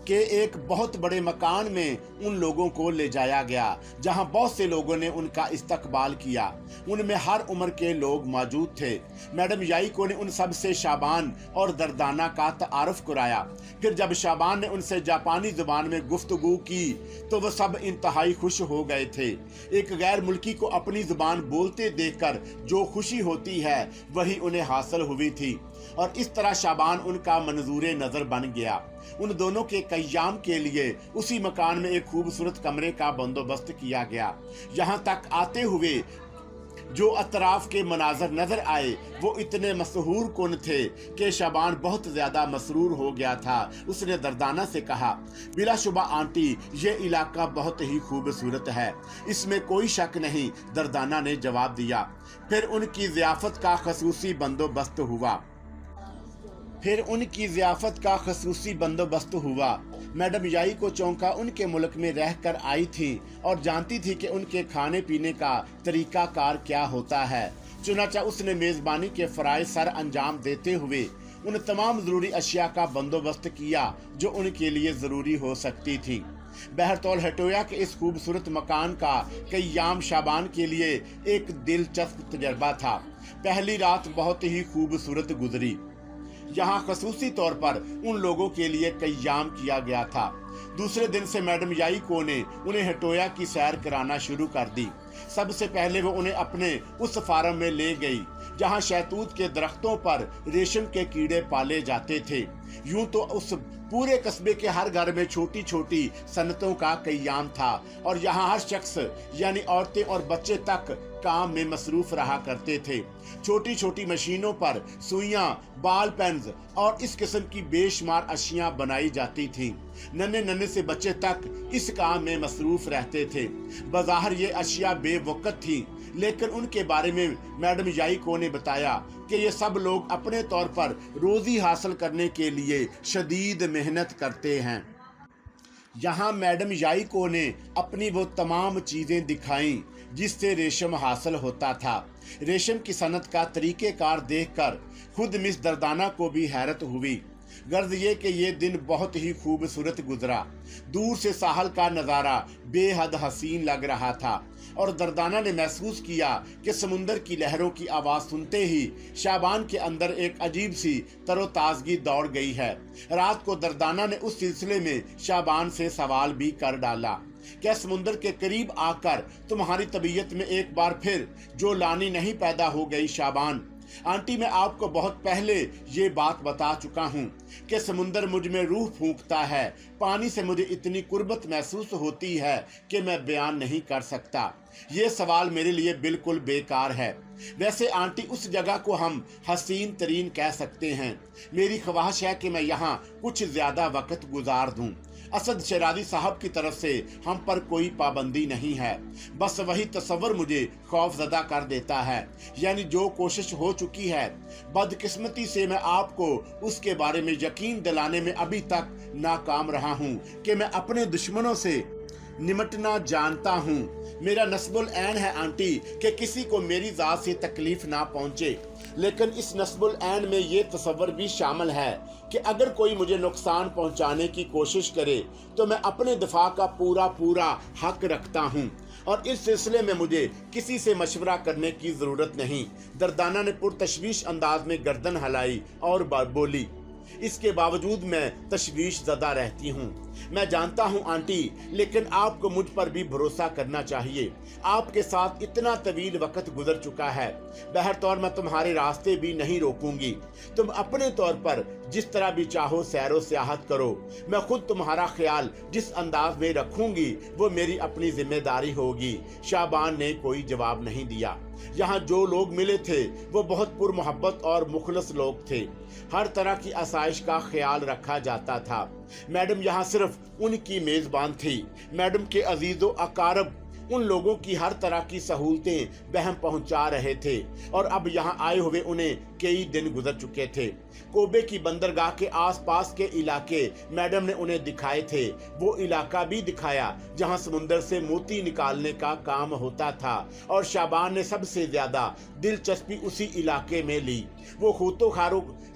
के एक बहुत बड़े मकान में उन लोगों को ले जाया गया जहां बहुत से लोगों ने उनका इस्तकबाल किया। उनमें हर उम्र के लोग मौजूद थे। मैडम याइको ने उन सब से शाबान और दर्दाना का तारुफ कराया। फिर जब शाबान ने उनसे जापानी जुबान में गुफ्तगू की तो वो सब इंतहाई खुश हो गए थे। एक गैर मुल्की को अपनी जुबान बोलते देखकर जो खुशी होती है वही उन्हें हासिल हुई थी और इस तरह शाबान उनका मंजूर नजर बन गया। उन दोनों के कयाम के लिए उसी मकान में एक खूबसूरत कमरे का बंदोबस्त किया गया। यहाँ तक आते हुए जो अतराफ के मनाजर नजर आए वो इतने मशहूर कुन थे कि शाबान बहुत ज्यादा मसरूर हो गया था। उसने दर्दाना से कहा, बिलाशुबा आंटी, ये इलाका बहुत ही खूबसूरत है, इसमें कोई शक नहीं। दर्दाना ने जवाब दिया। फिर उनकी ज़ियाफत का खसूसी बंदोबस्त हुआ। मैडम याई को चौंका उनके मुल्क में रहकर आई थी और जानती थी कि उनके खाने पीने का तरीका कार क्या होता है। चुनाचा उसने मेज़बानी के फ़राइज़ सर अंजाम देते हुए उन तमाम ज़रूरी अशिया का बंदोबस्त किया जो उनके लिए ज़रूरी हो सकती थी। बहरतौल हिटोया के इस खूबसूरत मकान का कयाम शाबान के लिए एक दिलचस्प तजर्बा था। पहली रात बहुत ही खूबसूरत गुजरी। यहाँ खसूसी तौर पर उन लोगों के लिए कयाम किया गया था। दूसरे दिन से मैडम याइको ने उन्हें हिटोया की सैर कराना शुरू कर दी। सबसे पहले वो उन्हें अपने उस फार्म में ले गई जहाँ शहतूत के दरख्तों पर रेशम के कीड़े पाले जाते थे। यूं तो उस पूरे कस्बे के हर घर में छोटी छोटी सनतों का कयाम था और यहाँ हर शख्स यानी औरतें और बच्चे तक काम में मसरूफ रहा करते थे। छोटी छोटी मशीनों पर सुइयां, बाल पेन्स और इस किस्म की बेशुमार अशियां बनाई जाती थीं। नन्हे नन्हे से बच्चे तक इस काम में मसरूफ रहते थे। बज़ाहिर ये अशिया बेवकत थी, लेकिन उनके बारे में मैडम याइको ने बताया कि ये सब लोग अपने तौर पर रोजी हासिल करने के लिए शदीद मेहनत करते हैं। यहाँ मैडम याइको ने अपनी वो तमाम चीज़ें दिखाईं जिससे रेशम हासिल होता था। रेशम की सनत का तरीक़ेकार देखकर खुद मिस दर्दाना को भी हैरत हुई। गर्ज ये कि ये दिन बहुत ही खूबसूरत गुजरा। दूर से साहल का नज़ारा बेहद हसीन लग रहा था और दर्दाना ने महसूस किया कि समुंदर की लहरों की आवाज़ सुनते ही शाबान के अंदर एक अजीब सी तरोताजगी दौड़ गई है। रात को दर्दाना ने उस सिलसिले में शाबान से सवाल भी कर डाला, क्या समुंदर के करीब आकर तुम्हारी तबीयत में एक बार फिर जो लानी नहीं पैदा हो गई शाबान? आंटी, मैं आपको बहुत पहले ये बात बता चुका हूँ कि समुंदर मुझ में रूह फूंकता है। पानी से मुझे इतनी कुर्बत महसूस होती है कि मैं बयान नहीं कर सकता। ये सवाल मेरे लिए बिल्कुल बेकार है। वैसे आंटी, उस जगह को हम हसीन तरीन कह सकते हैं। मेरी ख्वाहिश है कि मैं यहाँ कुछ ज्यादा वक्त गुजार दूं। असद शरादी साहब की तरफ से हम पर कोई पाबंदी नहीं है, बस वही तस्वर मुझे खौफजदा कर देता है। यानी जो कोशिश हो चुकी है, बदकिस्मती से मैं आपको उसके बारे में यकीन दिलाने में अभी तक नाकाम रहा हूँ कि मैं अपने दुश्मनों से निमटना जानता हूँ। मेरा नस्बुल ऐन है आंटी कि किसी को मेरी जात से तकलीफ ना पहुँचे, लेकिन इस नस्बुल ऐन में ये तस्वर भी शामिल है कि अगर कोई मुझे नुकसान पहुंचाने की कोशिश करे तो मैं अपने दिफा का पूरा हक रखता हूं और इस सिलसिले में मुझे किसी से मशवरा करने की जरूरत नहीं। दर्दाना ने पुरतशवीश अंदाज में गर्दन हिलाई और बोली, इसके बावजूद मैं तशवीश ज़दा रहती हूँ। मैं जानता हूँ आंटी, लेकिन आपको मुझ पर भी भरोसा करना चाहिए। आपके साथ इतना तवील वक्त गुजर चुका है। बहरतौर मैं तुम्हारे रास्ते भी नहीं रोकूंगी। तुम अपने तौर पर जिस तरह भी चाहो सैरो सियाहत करो। मैं खुद तुम्हारा ख्याल जिस अंदाज में रखूंगी वो मेरी अपनी जिम्मेदारी होगी। शाबान ने कोई जवाब नहीं दिया। यहाँ जो लोग मिले थे वो बहुत पुरमोहब्बत और मुखलस लोग थे। हर तरह की आसाइश का ख्याल रखा जाता था। मैडम यहाँ सिर्फ उनकी मेजबान थी। मैडम के अजीजो अकारब उन लोगों की हर तरह की सहूलतें बहम पहुंचा रहे थे और अब यहाँ आए हुए उन्हें कई दिन गुजर चुके थे। कोबे की बंदरगाह के आसपास के इलाके मैडम ने उन्हें दिखाए थे। वो इलाका भी दिखाया जहां समुंदर से मोती निकालने का काम होता था और शाबान ने सबसे ज्यादा दिलचस्पी उसी इलाके में ली। वो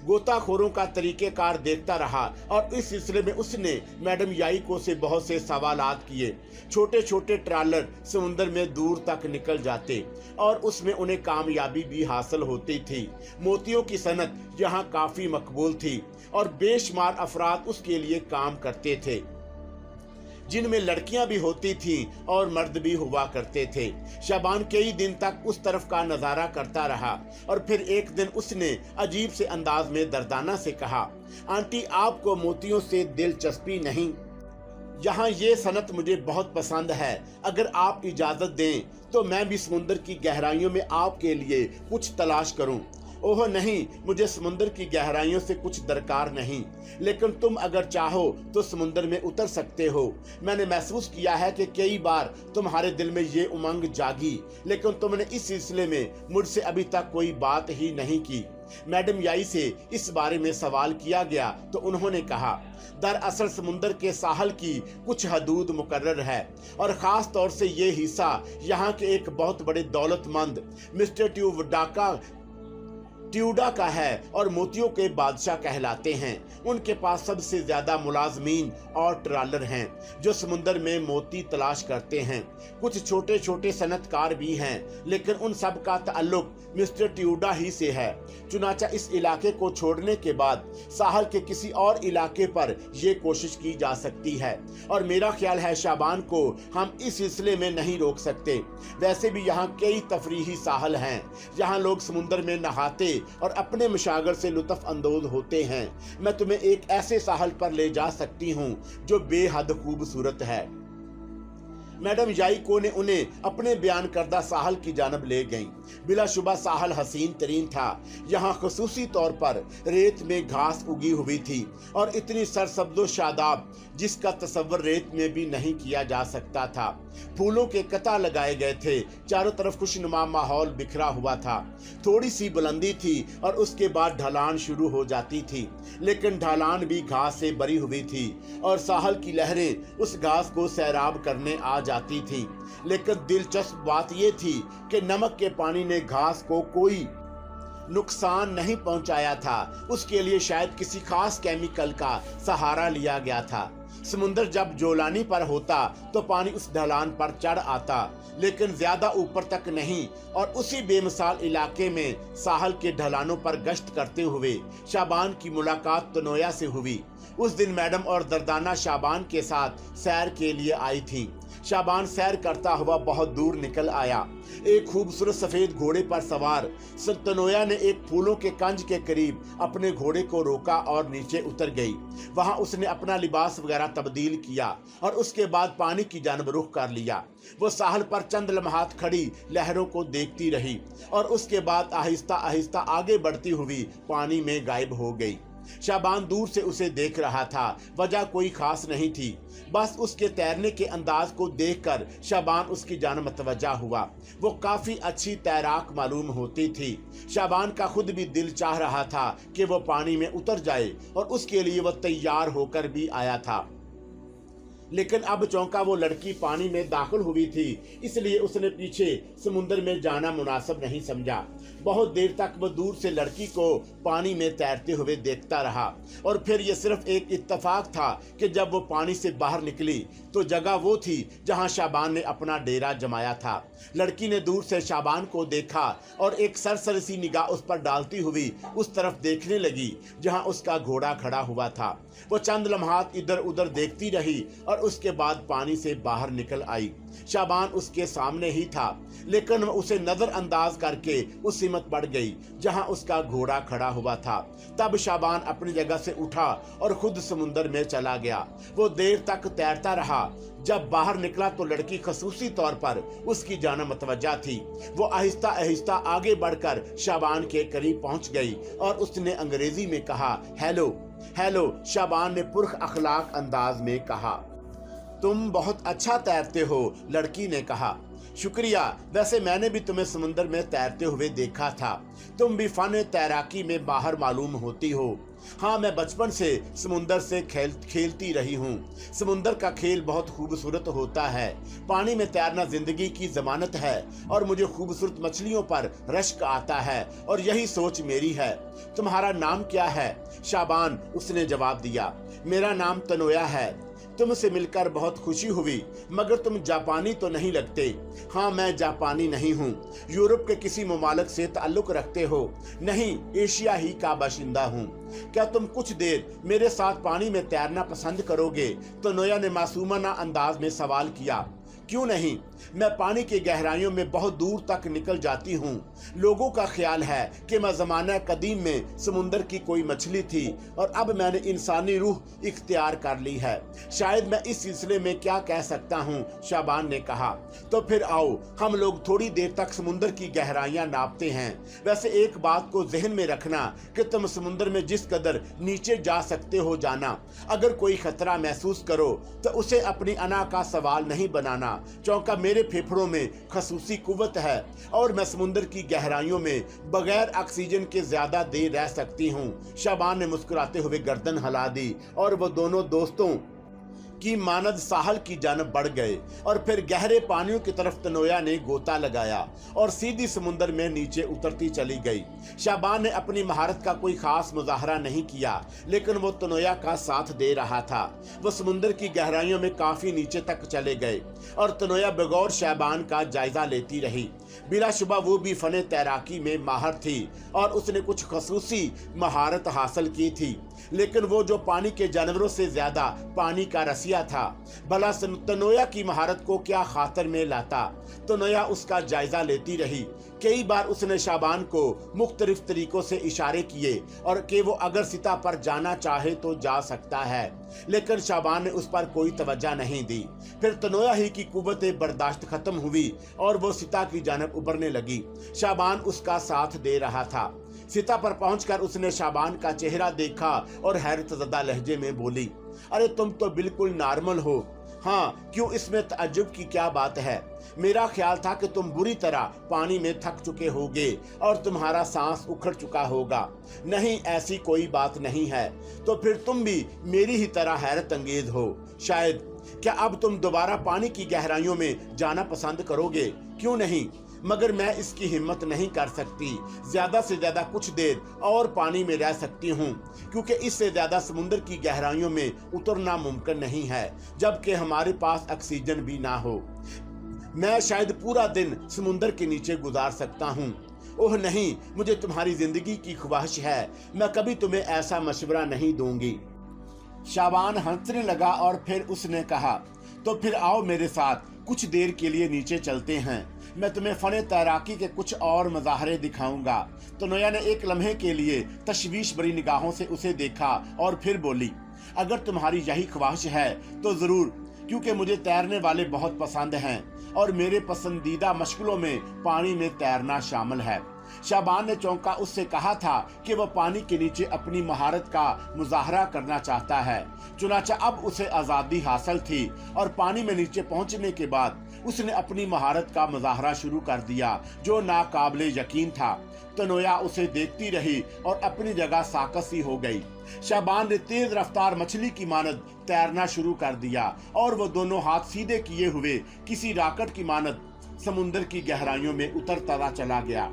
गोताखोरों का तरीकेकार देखता रहा और इस सिलसिले में उसने मैडम याइको से बहुत से सवालात किए। छोटे छोटे ट्रालर समुंदर में दूर तक निकल जाते और उसमें उन्हें कामयाबी भी हासिल होती थी। मोतियों की सनत यहाँ काफी मकबूल थी और बेशुमार अफराद उसके लिए काम करते थे, जिनमें लड़कियां भी होती थीं और मर्द भी हुआ करते थे। शाबान कई दिन तक उस तरफ का नजारा करता रहा और फिर एक दिन उसने अजीब से अंदाज में दर्दाना से कहा, आंटी, आपको मोतियों से दिलचस्पी नहीं? यहाँ ये सनत मुझे बहुत पसंद है। अगर आप इजाजत दें तो मैं भी समुंदर की गहराइयों में आपके लिए कुछ तलाश करूं। ओह नहीं, मुझे समुंदर की गहराइयों से कुछ दरकार नहीं, लेकिन तुम अगर चाहो तो समुंदर में उतर सकते हो। मैंने महसूस किया है कि कई बार तुम्हारे दिल में ये उमंग जागी, लेकिन तुमने इस सिलसिले में मुझसे अभी तक कोई बात ही नहीं की। मैडम याई से इस बारे में सवाल किया गया तो उन्होंने कहा, दरअसल समुंदर के साहल की कुछ हदूद मुकर्रर है और खास तौर से ये हिस्सा यहाँ के एक बहुत बड़े दौलतमंद मिस्टर ट्यूडा का है और मोतियों के बादशाह कहलाते हैं। उनके पास सबसे ज्यादा मुलाजमीन और ट्रालर हैं जो समुंदर में मोती तलाश करते हैं। कुछ छोटे छोटे सनतकार भी हैं, लेकिन उन सब का ताल्लुक मिस्टर ट्यूडा ही से है। चुनाचा इस इलाके को छोड़ने के बाद साहल के किसी और इलाके पर यह कोशिश की जा सकती है और मेरा ख्याल है शाबान को हम इस सिलसिले में नहीं रोक सकते। वैसे भी यहाँ कई तफरीही साहल हैं जहाँ लोग समुंदर में नहाते और अपने मशागर से लुत्फ अंदोज होते हैं। मैं तुम्हें एक ऐसे साहल पर ले जा सकती हूँ जो बेहद खूबसूरत है। मैडम याइको ने उन्हें अपने बयान करदा साहल की जानब ले गईं। बिलाशुबा साहल हसीन तरीन था। यहाँ खुसूसी तौर पर रेत में घास उगी हुई थी और इतनी सरसब्ज़ो शादाब जिसका तस्वर रेत में भी नहीं किया जा सकता था। फूलों के कता लगाए गए थे। चारों तरफ खुशनुमा माहौल बिखरा हुआ था। थोड़ी सी बुलंदी थी और उसके बाद ढलान शुरू हो जाती थी, लेकिन ढलान भी घास से भरी हुई थी और साहल की लहरें उस घास को सैराब करने आ जाती थी। लेकिन दिलचस्प बात यह थी कि नमक के पानी ने घास को कोई नुकसान नहीं पहुंचाया था। उसके लिए शायद किसी खास केमिकल का सहारा लिया गया था। समुंदर जब जोलानी पर होता तो पानी उस ढलान पर चढ़ आता, लेकिन ज्यादा ऊपर तक नहीं। और उसी बेमिसाल इलाके में साहल के ढलानों पर गश्त करते हुए शाबान की मुलाकात तनोया से हुई। उस दिन मैडम और दर्दाना शाबान के साथ सैर के लिए आई थी। शाबान सैर करता हुआ बहुत दूर निकल आया। एक खूबसूरत सफेद घोड़े पर सवार तनोया ने एक फूलों के कंज के करीब अपने घोड़े को रोका और नीचे उतर गई। वहां उसने अपना लिबास वगैरह तब्दील किया और उसके बाद पानी की जानब रुख कर लिया। वो साहल पर चंद लम्हात खड़ी लहरों को देखती रही और उसके बाद आहिस्ता आहिस्ता आगे बढ़ती हुई पानी में गायब हो गई। शाबान दूर से उसे देख रहा था। वजह कोई खास नहीं थी, बस उसके तैरने के अंदाज को देखकर शाबान उसकी जान मतवज्जा हुआ। वो काफी अच्छी तैराक मालूम होती थी। शाबान का खुद भी दिल चाह रहा था कि वो पानी में उतर जाए और उसके लिए वो तैयार होकर भी आया था, लेकिन अब चौंका वो लड़की पानी में दाखिल हुई थी, इसलिए उसने पीछे समुद्र में जाना मुनासिब नहीं समझा। बहुत देर तक वो दूर से लड़की को पानी में तैरते हुए देखता रहा और फिर ये सिर्फ एक इत्तेफाक था कि जब वो पानी से बाहर निकली तो जगह वो थी जहां शाबान ने अपना डेरा जमाया था। लड़की ने दूर से शाबान को देखा और एक सरसरी सी निगाह उस पर डालती हुई उस तरफ देखने लगी जहां उसका घोड़ा खड़ा हुआ था। वो चंद लम्हात इधर उधर देखती रही और उसके बाद पानी से बाहर निकल आई। शाबान उसके सामने ही था, लेकिन उसे नजरअंदाज करके उस हिम्मत बढ़ गई जहां उसका घोड़ा खड़ा हुआ था। तब शाबान अपनी जगह से उठा और खुद समुंदर में चला गया। वो देर तक तैरता रहा। जब बाहर निकला तो लड़की खसूसी तौर पर उसकी जान मतवज्जा थी। वो आहिस्ता आहिस्ता आगे बढ़कर शाबान के करीब पहुंच गई और उसने अंग्रेजी में कहा, हेलो हेलो। शाबान ने पुरख अखलाक अंदाज में कहा, तुम बहुत अच्छा तैरते हो। लड़की ने कहा, शुक्रिया, वैसे मैंने भी तुम्हें समुंदर में तैरते हुए देखा था। तुम भी फन तैराकी में बाहर मालूम होती हो। हाँ, मैं बचपन से समुंदर से खेलती रही हूँ। समुंदर का खेल बहुत खूबसूरत होता है। पानी में तैरना जिंदगी की जमानत है और मुझे खूबसूरत मछलियों पर रश्क आता है और यही सोच मेरी है। तुम्हारा नाम क्या है? शाबान, उसने जवाब दिया, मेरा नाम तनोया है। तुमसे मिलकर बहुत खुशी हुई, मगर तुम जापानी तो नहीं लगते। हाँ, मैं जापानी नहीं हूँ। यूरोप के किसी ममालिक से ताल्लुक रखते हो? नहीं, एशिया ही का बाशिंदा हूँ। क्या तुम कुछ देर मेरे साथ पानी में तैरना पसंद करोगे? तो नोया ने मासूमाना अंदाज में सवाल किया। क्यों नहीं, मैं पानी की गहराइयों में बहुत दूर तक निकल जाती हूँ। लोगों का ख्याल है कि मैं ज़माना कदीम में समुंदर की कोई मछली थी और अब मैंने इंसानी रूह इख्तियार कर ली है। शायद मैं इस सिलसिले में क्या कह सकता हूँ, शाबान ने कहा। तो फिर आओ हम लोग थोड़ी देर तक समुंदर की गहराइयाँ नापते हैं। वैसे एक बात को जहन में रखना कि तुम समुंदर में जिस कदर नीचे जा सकते हो जाना। अगर कोई खतरा महसूस करो तो उसे अपनी अना का सवाल नहीं बनाना। चौंका, मेरे फेफड़ों में खसूसी कुव्वत है और मैं समुंदर की गहराइयों में बगैर ऑक्सीजन के ज्यादा देर रह सकती हूँ। शाबान ने मुस्कुराते हुए गर्दन हिला दी और वो दोनों दोस्तों की मानद साहल की जानब बढ़ गए और फिर गहरे पानियों की तरफ तनोया ने गोता लगाया और सीधी समुंदर में नीचे उतरती चली गई। शाबान ने अपनी महारत का कोई खास मुजाहरा नहीं किया, लेकिन वो तनोया का साथ दे रहा था। वो समुंदर की गहराइयों में काफी नीचे तक चले गए और तनोया बगौर शाबान का जायजा लेती रही। बिलाशुबा वो भी फने तैराकी में माहिर थी और उसने कुछ खसूसी महारत हासिल की थी, लेकिन वो जो पानी के जानवरों से ज्यादा पानी का रसिया था। भला तनोया की महारत को क्या खातर में लाता? तनोया उसका जायजा लेती रही। कई बार उसने शाबान को मुख्तलिफ तरीकों से इशारे किए और कि वो अगर सिता पर जाना चाहे तो जा सकता है, लेकिन शाबान ने उस पर कोई तवज्जो नहीं दी। फिर तनोया ही की कुव्वत बर्दाश्त खत्म हुई और वो सिता की जानब उबरने लगी। शाबान उसका साथ दे रहा था। सिता पर पहुंचकर उसने शाबान का चेहरा देखा और हैरतज़दा लहजे में बोली, अरे तुम तो बिल्कुल नॉर्मल हो। हाँ, क्यों, इसमें तअज्जुब की क्या बात है? मेरा ख्याल था कि तुम बुरी तरह पानी में थक चुके होगे और तुम्हारा सांस उखड़ चुका होगा। नहीं, ऐसी कोई बात नहीं है। तो फिर तुम भी मेरी ही तरह हैरत अंगेज हो शायद। क्या अब तुम दोबारा पानी की गहराइयों में जाना पसंद करोगे? क्यों नहीं? मगर मैं इसकी हिम्मत नहीं कर सकती। ज्यादा से ज्यादा कुछ देर और पानी में रह सकती हूँ, क्योंकि इससे ज्यादा समुद्र की गहराइयों में उतरना मुमकिन नहीं है, जबकि हमारे पास ऑक्सीजन भी ना हो। मैं शायद पूरा दिन समुद्र के नीचे गुजार सकता हूँ। ओह नहीं, मुझे तुम्हारी जिंदगी की ख्वाहिश है, मैं कभी तुम्हें ऐसा मशवरा नहीं दूंगी। शाबान हंसने लगा और फिर उसने कहा, तो फिर आओ मेरे साथ, कुछ देर के लिए नीचे चलते हैं, मैं तुम्हें फन तैराकी के कुछ और मज़ाहरे दिखाऊंगा। तो नोया ने एक लम्हे के लिए तशवीश भरी निगाहों से उसे देखा और फिर बोली, अगर तुम्हारी यही ख्वाहिश है तो जरूर, क्योंकि मुझे तैरने वाले बहुत पसंद हैं और मेरे पसंदीदा मशगलों में पानी में तैरना शामिल है। शाबान ने चौंका उससे कहा था कि वह पानी के नीचे अपनी महारत का मुजाहरा करना चाहता है। चुनाचा अब उसे आज़ादी हासिल थी और पानी में नीचे पहुंचने के बाद उसने अपनी महारत का मुजाहरा शुरू कर दिया, जो नाकाबिले यकीन था। तो नोया उसे देखती रही और अपनी जगह साकत सी हो गई। शाबान ने तेज रफ्तार मछली की मानद तैरना शुरू कर दिया और वो दोनों हाथ सीधे किए हुए किसी रॉकेट की मानद समुद्र की गहराइयों में उतरता चला गया।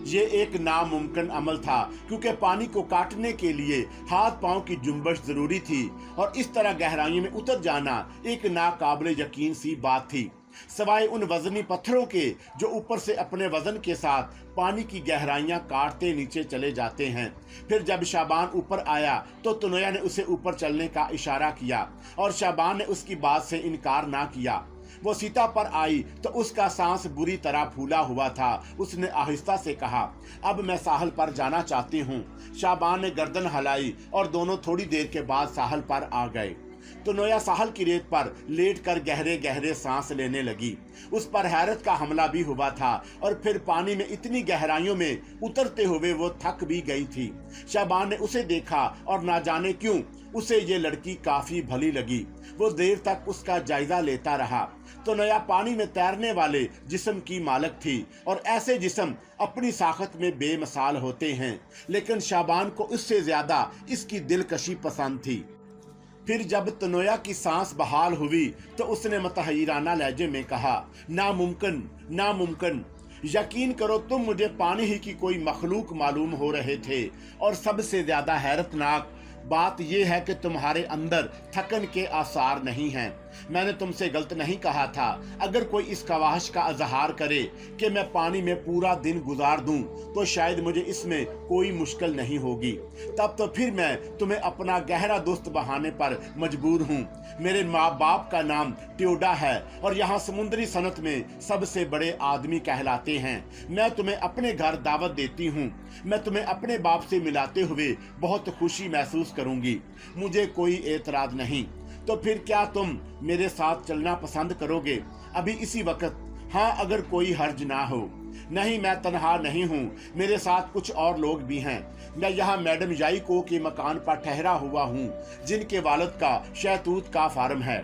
ये एक नामुमकिन अमल था, क्योंकि पानी को काटने के लिए हाथ पांव की जुम्बश जरूरी थी और इस तरह गहराइयों में उतर जाना एक नाकाबिले यकीन सी बात थी, सवाए उन वजनी पत्थरों के जो ऊपर से अपने वजन के साथ पानी की गहराइयां काटते नीचे चले जाते हैं। फिर जब शाबान ऊपर आया तो तनोया ने उसे ऊपर चलने का इशारा किया और शाबान ने उसकी बात से इनकार ना किया। वो सीता पर आई तो उसका सांस बुरी तरह फूला हुआ था। उसने आहिस्ता से कहा, अब मैं साहल पर जाना चाहती हूँ। शाबान ने गर्दन हिलाई और दोनों थोड़ी देर के बाद साहल पर आ गए। तो नोया साहल की रेत पर लेटकर गहरे गहरे सांस लेने लगी। उस पर हैरत का हमला भी हुआ था और फिर पानी में इतनी गहराइयों में उतरते हुए वो थक भी गई थी। शाबान ने उसे देखा और ना जाने क्यों उसे ये लड़की काफी भली लगी। वो देर तक उसका जायजा लेता रहा। तो नया पानी में तैरने वाले जिस्म की मालिक थी और ऐसे जिस्म अपनी साखत में बेमिसाल होते हैं, लेकिन शाबान को इससे ज्यादा इसकी दिलकशी पसंद थी। फिर जब तनोया की सांस बहाल हुई तो उसने मतहयराना लहजे में कहा, नामुमकिन, नामुमकिन, यकीन करो तुम मुझे पानी ही की कोई मखलूक मालूम हो रहे थे और सबसे ज्यादा हैरतनाक बात यह है कि तुम्हारे अंदर थकन के आसार नहीं हैं। मैंने तुमसे गलत नहीं कहा था। अगर कोई इस ख्वाहिश का इजहार करे कि मैं पानी में पूरा दिन गुजार दूं तो शायद मुझे इसमें कोई मुश्किल नहीं होगी। तब तो फिर मैं तुम्हें अपना गहरा दोस्त बहाने पर मजबूर हूँ। मेरे माँ बाप का नाम टियोडा है और यहाँ समुद्री सनत में सबसे बड़े आदमी कहलाते हैं। मैं तुम्हें अपने घर दावत देती हूँ। मैं तुम्हें अपने बाप से मिलाते हुए बहुत खुशी महसूस करूंगी। मुझे कोई एतराज नहीं। तो फिर क्या तुम मेरे साथ चलना पसंद करोगे अभी इसी वक्त? हाँ, अगर कोई हर्ज ना हो। नहीं, मैं तन्हा नहीं हूँ, मेरे साथ कुछ और लोग भी हैं। मैं यहाँ मैडम याइको के मकान पर ठहरा हुआ हूँ, जिनके वालिद का शहतूत का फार्म है।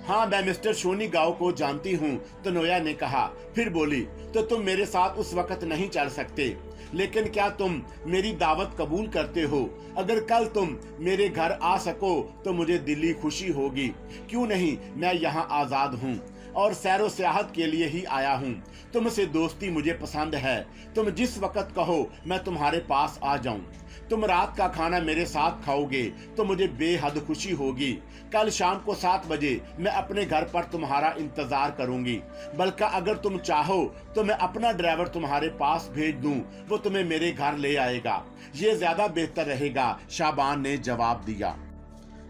हाँ, मैं मिस्टर शोनीगाओ को जानती हूँ, तो नोया ने कहा। फिर बोली, तो तुम मेरे साथ उस वक्त नहीं चल सकते, लेकिन क्या तुम मेरी दावत कबूल करते हो? अगर कल तुम मेरे घर आ सको तो मुझे दिली खुशी होगी। क्यों नहीं, मैं यहाँ आज़ाद हूँ और सैरो सियाहत के लिए ही आया हूँ। तुमसे दोस्ती मुझे पसंद है। तुम जिस वक्त कहो मैं तुम्हारे पास आ जाऊँ। तुम रात का खाना मेरे साथ खाओगे तो मुझे बेहद खुशी होगी। कल शाम को 7 बजे मैं अपने घर पर तुम्हारा इंतजार करूंगी। बल्कि अगर तुम चाहो तो मैं अपना ड्राइवर तुम्हारे पास भेज दूं, वो तुम्हें मेरे घर ले आएगा। ये ज्यादा बेहतर रहेगा, शाबान ने जवाब दिया।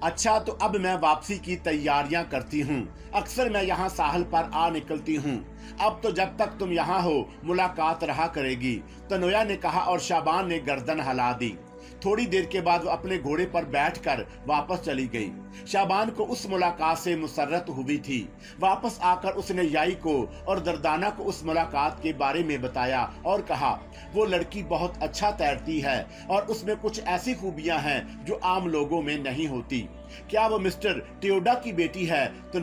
अच्छा, तो अब मैं वापसी की तैयारियां करती हूँ। अक्सर मैं यहाँ साहल पर आ निकलती हूँ। अब तो जब तक तुम यहाँ हो मुलाकात रहा करेगी, तनोया ने कहा और शाबान ने गर्दन हिला दी। थोड़ी देर के बाद वो अपने घोड़े पर बैठकर वापस चली गई। शाबान को उस मुलाकात से मुसर्रत हुई थी। वापस आकर उसने याइको और दर्दाना को उस मुलाकात के बारे में बताया और कहा, वो लड़की बहुत अच्छा तैरती है और उसमें कुछ ऐसी खूबियां हैं जो आम लोगों में नहीं होती। क्या वो मिस्टर टियोडा की बेटी है? तो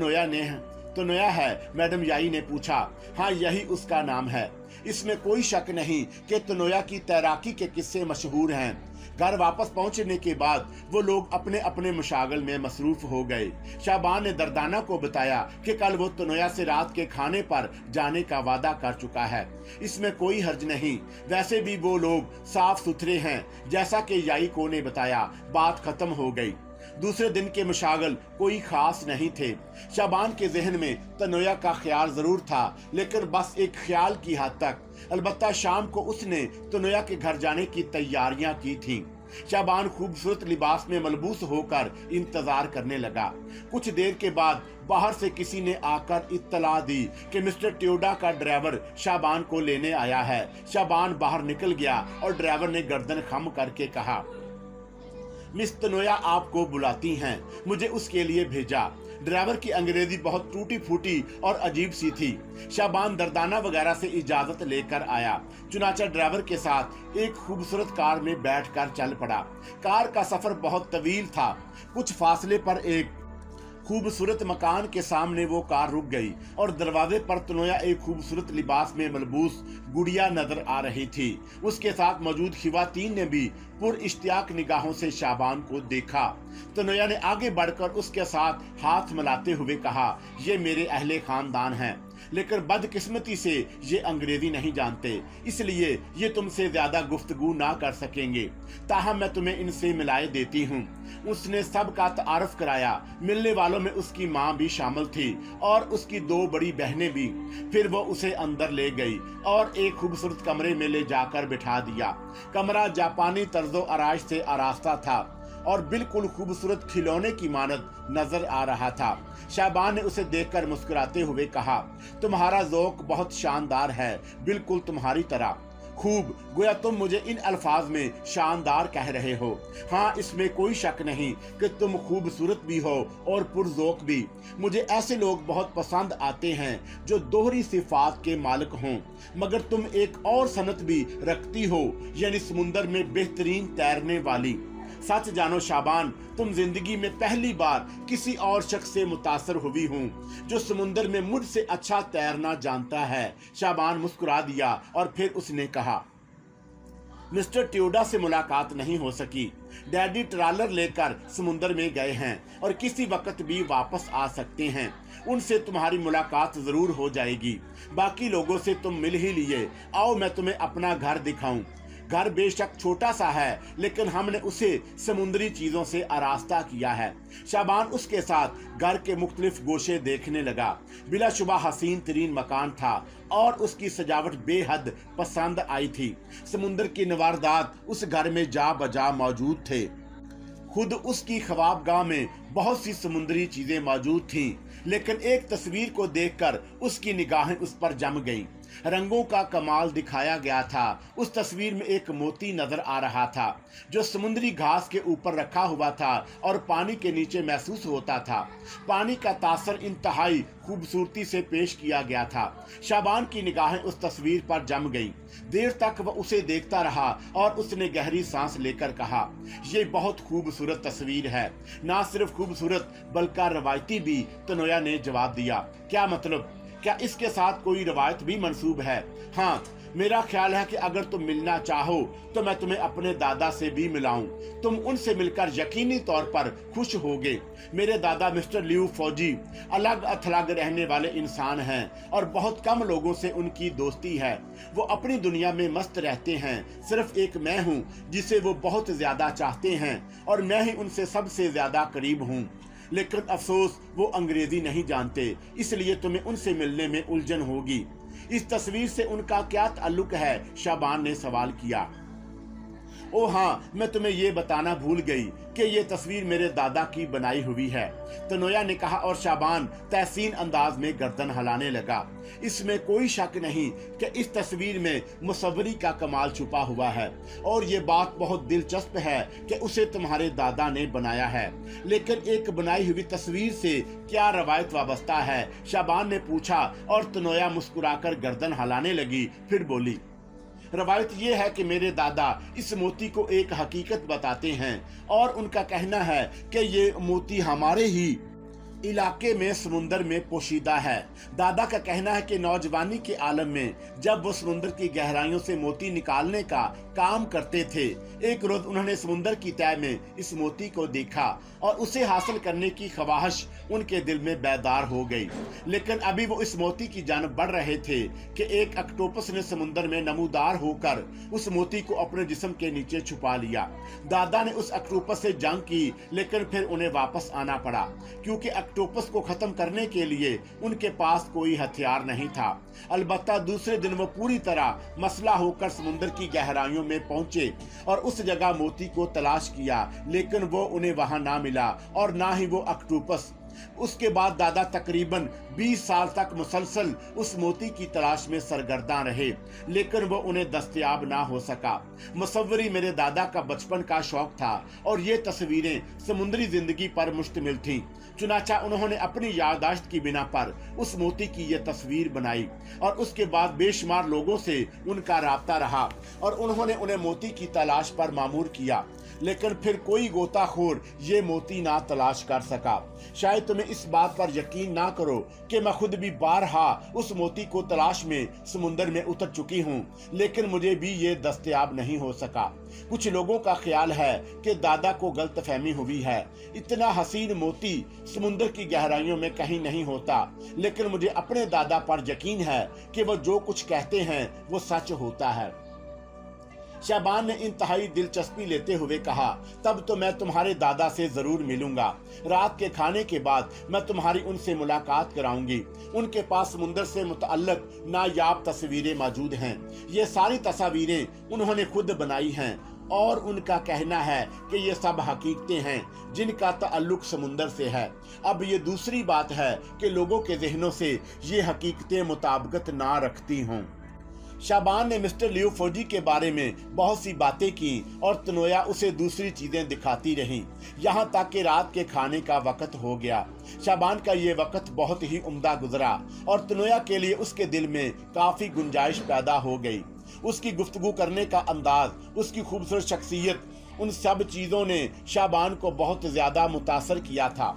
नोया है, मैडम याई ने पूछा। हाँ, यही उसका नाम है। इसमें कोई शक नहीं कि तनोया की तैराकी के किस्से मशहूर हैं। घर वापस पहुंचने के बाद वो लोग अपने अपने मशागल में मसरूफ हो गए। शाबान ने दर्दाना को बताया कि कल वो तनोया से रात के खाने पर जाने का वादा कर चुका है, इसमें कोई हर्ज नहीं। वैसे भी वो लोग साफ सुथरे हैं। जैसा कि याइको ने बताया, बात खत्म हो गई। दूसरे दिन के मशागल कोई खास नहीं थे। शाबान के जहन में तनोया का ख्याल जरूर था, लेकिन बस एक ख्याल की हद तक। अलबत्ता शाम को उसने तनोया के घर जाने की तैयारियां की थीं। शाबान खूबसूरत लिबास में मलबूस होकर इंतजार करने लगा। कुछ देर के बाद बाहर से किसी ने आकर इत्तला दी कि मिस्टर टियोडा का ड्राइवर शाबान को लेने आया है। शाबान बाहर निकल गया और ड्राइवर ने गर्दन खम करके कहा, मिस तनोया आपको बुलाती हैं, मुझे उसके लिए भेजा। ड्राइवर की अंग्रेजी बहुत टूटी फूटी और अजीब सी थी। शाबान दर्दाना वगैरह से इजाजत लेकर आया। चुनाचा ड्राइवर के साथ एक खूबसूरत कार में बैठकर चल पड़ा। कार का सफर बहुत तवील था। कुछ फासले पर एक खूबसूरत मकान के सामने वो कार रुक गई और दरवाजे पर तनोया एक खूबसूरत लिबास में मलबूस गुड़िया नजर आ रही थी। उसके साथ मौजूद खिवातीन ने भी पुर इश्तियाक निगाहों से शाबान को देखा। तनोया ने आगे बढ़कर उसके साथ हाथ मिलाते हुए कहा, ये मेरे अहले खानदान हैं, लेकिन बदकिस्मती से ये अंग्रेजी नहीं जानते, इसलिए ये तुमसे ज्यादा गुफ्तगू ना कर सकेंगे। ताहम मैं तुम्हें इनसे मिलाए देती हूँ। उसने सबका तारुफ कराया। मिलने वालों में उसकी माँ भी शामिल थी और उसकी 2 बड़ी बहनें भी। फिर वो उसे अंदर ले गई और एक खूबसूरत कमरे में ले जाकर बिठा दिया। कमरा जापानी तर्जो आराइश से आरास्ता था और बिल्कुल खूबसूरत खिलौने की मानद नजर आ रहा था। शाबान ने उसे देखकर मुस्कुराते हुए कहा, तुम्हारा ज़ौक़ बहुत शानदार है, बिल्कुल तुम्हारी तरह। खूब, गोया तुम मुझे इन अल्फाज में शानदार कह रहे हो। हाँ, इसमें कोई शक नहीं कि तुम खूबसूरत भी हो और पुरज़ौक़ भी। मुझे ऐसे लोग बहुत पसंद आते हैं जो दोहरी सिफात के मालिक हों। मगर तुम एक और सनत भी रखती हो, यानी समुंदर में बेहतरीन तैरने वाली। सच जानो शाबान, तुम जिंदगी में पहली बार किसी और शख्स से मुतासर हुई हूँ जो समुंदर में मुझसे अच्छा तैरना जानता है। शाबान मुस्कुरा दिया और फिर उसने कहा, मिस्टर टियोडा से मुलाकात नहीं हो सकी। डैडी ट्रालर लेकर समुंदर में गए हैं और किसी वक्त भी वापस आ सकते हैं। उनसे तुम्हारी मुलाकात जरूर हो जाएगी। बाकी लोगों से तुम मिल ही लिए। आओ मैं तुम्हें अपना घर दिखाऊं। घर बेशक छोटा सा है, लेकिन हमने उसे समुद्री चीजों से आरास्ता किया है। शाबान उसके साथ घर के मुख्तलिफ गोशे देखने लगा। बिलाशुबा हसीन तरीन मकान था और उसकी सजावट बेहद पसंद आई थी। समुद्र की नवारदात उस घर में जा बजा मौजूद थे। खुद उसकी ख्वाबगाह में बहुत सी समुद्री चीजें मौजूद थीं, लेकिन एक तस्वीर को देखकर उसकी निगाहें उस पर जम गईं। रंगों का कमाल दिखाया गया था। उस तस्वीर में एक मोती नजर आ रहा था जो समुद्री घास के ऊपर रखा हुआ था और पानी के नीचे महसूस होता था। पानी का तासर इंतहाई खूबसूरती से पेश किया गया था। शाबान की निगाहें उस तस्वीर पर जम गईं। देर तक वह उसे देखता रहा और उसने गहरी सांस लेकर कहा, ये बहुत खूबसूरत तस्वीर है। ना सिर्फ खूबसूरत बल्कि रवायती भी। तनोया ने जवाब दिया, क्या मतलब? क्या इसके साथ कोई रवायत भी मंसूब है? हाँ, मेरा ख्याल है कि अगर तुम मिलना चाहो तो मैं तुम्हें अपने दादा से भी मिलाऊं। तुम उनसे मिलकर यकीनी तौर पर खुश होगे। मेरे दादा मिस्टर लियू फौजी अलग अथलग रहने वाले इंसान हैं और बहुत कम लोगों से उनकी दोस्ती है। वो अपनी दुनिया में मस्त रहते हैं। सिर्फ एक मैं हूँ जिसे वो बहुत ज्यादा चाहते हैं और मैं ही उनसे सबसे ज्यादा करीब हूँ। लेकिन अफसोस वो अंग्रेजी नहीं जानते, इसलिए तुम्हें उनसे मिलने में उलझन होगी। इस तस्वीर से उनका क्या ताल्लुक है? शाबान ने सवाल किया। ओ हाँ, मैं तुम्हें ये बताना भूल गई कि ये तस्वीर मेरे दादा की बनाई हुई है। तनोया ने कहा और शाबान तहसीन अंदाज में गर्दन हिलाने लगा। इसमें कोई शक नहीं कि इस तस्वीर में मुसव्वरी का कमाल छुपा हुआ है और ये बात बहुत दिलचस्प है कि उसे तुम्हारे दादा ने बनाया है। लेकिन एक बनाई हुई तस्वीर से क्या रवायत वाबस्ता है? शाबान ने पूछा और तनोया मुस्कुराकर गर्दन हिलाने लगी। फिर बोली, रवायत यह है कि मेरे दादा इस मोती को एक हकीकत बताते हैं और उनका कहना है कि ये मोती हमारे ही इलाके में समुंदर में पोशीदा है। दादा का कहना है कि नौजवानी के आलम में जब वो समुंदर की गहराइयों से मोती निकालने का काम करते थे, एक रोज उन्होंने समुंदर की तह में इस मोती को देखा और उसे हासिल करने की ख्वाहिश उनके दिल में बेदार हो गई। लेकिन अभी वो इस मोती की जानब बढ़ रहे थे कि एक ऑक्टोपस ने समुंदर में नमूदार होकर उस मोती को अपने जिस्म के नीचे छुपा लिया। दादा ने उस ऑक्टोपस से जंग की, लेकिन फिर उन्हें वापस आना पड़ा क्योंकि ऑक्टोपस को खत्म करने के लिए उनके पास कोई हथियार नहीं था। अलबत्ता दूसरे दिन वो पूरी तरह मसला होकर समुंदर की गहराइयों में पहुंचे और उस जगह मोती को तलाश किया, लेकिन वो उन्हें वहां ना मिला और ना ही वो ऑक्टोपस। उसके बाद दादा तकरीबन 20 साल तक मुसलसल उस मोती की तलाश में सरगर्दां रहे, लेकिन वो उन्हें दस्तयाब ना हो सका। मुसव्वरी मेरे दादा का बचपन का शौक था और ये तस्वीरें समुद्री जिंदगी पर मुश्तमिल थीं। चुनाचा उन्होंने अपनी याददाश्त की बिना पर उस मोती की ये तस्वीर बनाई और उसके बाद बेशुमार लोगों से उनका राब्ता रहा और उन्होंने उन्हें मोती की तलाश पर मामूर किया, लेकिन फिर कोई गोताखोर ये मोती ना तलाश कर सका। शायद तुम्हें इस बात पर यकीन ना करो कि मैं खुद भी बारहा उस मोती को तलाश में समुंदर में उतर चुकी हूँ, लेकिन मुझे भी ये दस्तयाब नहीं हो सका। कुछ लोगों का ख्याल है कि दादा को गलतफहमी हुई है। इतना हसीन मोती समुंदर की गहराइयों में कहीं नहीं होता, लेकिन मुझे अपने दादा पर यकीन है कि वो जो कुछ कहते हैं वो सच होता है। शाबान ने इंतहाई दिलचस्पी लेते हुए कहा, तब तो मैं तुम्हारे दादा से जरूर मिलूंगा। रात के खाने के बाद मैं तुम्हारी उनसे मुलाकात कराऊंगी। उनके पास समुंदर से मुतअल्लिक नायाब तस्वीरें मौजूद हैं। ये सारी तस्वीरें उन्होंने खुद बनाई हैं और उनका कहना है कि ये सब हकीकतें हैं जिनका ताल्लुक समुंदर से है। अब ये दूसरी बात है कि लोगों के जहनों से ये हकीकतें मुताबिकत ना रखती हों। शाबान ने मिस्टर लियो फौजी के बारे में बहुत सी बातें की और तनोया उसे दूसरी चीजें दिखाती रहीं, यहाँ तक कि रात के खाने का वक्त हो गया। शाबान का ये वक्त बहुत ही उम्दा गुजरा और तनोया के लिए उसके दिल में काफी गुंजाइश पैदा हो गई। उसकी गुफ्तगू करने का अंदाज, उसकी खूबसूरत शख्सियत, उन सब चीजों ने शाबान को बहुत ज्यादा मुतासर किया था।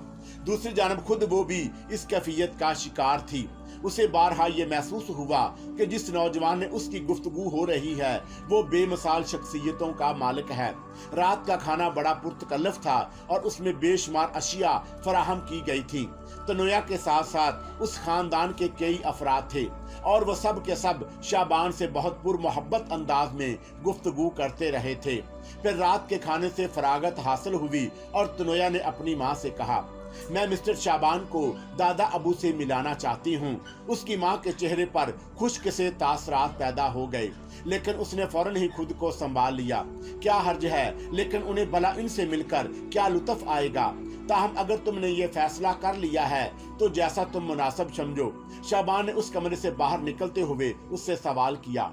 दूसरी जानब खुद वो भी इस कैफियत का शिकार थी। उसे बारहा ये महसूस हुआ कि जिस नौजवान ने उसकी गुफ्तगू हो रही है वो बेमिसाल शख्सियतों का मालिक है। रात का खाना बड़ा पुरतकल्लफ था और उसमें बेशुमार अशिया फराहम की गई थी। तनोया के साथ साथ उस खानदान के कई अफराद थे और वो सब के सब शाबान से बहुत पुरमोहब्बत अंदाज में गुफ्तगू करते रहे थे। फिर रात के खाने से फरागत हासिल हुई और तनोया ने अपनी माँ से कहा, मैं मिस्टर शाबान को दादा अबू से मिलाना चाहती हूँ। उसकी माँ के चेहरे पर खुश्क से तासरात पैदा हो गए, लेकिन उसने फौरन ही खुद को संभाल लिया। क्या हर्ज है, लेकिन उन्हें भला इनसे मिलकर क्या लुत्फ आएगा। ताहम अगर तुमने ये फैसला कर लिया है तो जैसा तुम मुनासिब समझो। शाबान ने उस कमरे से बाहर निकलते हुए उससे सवाल किया,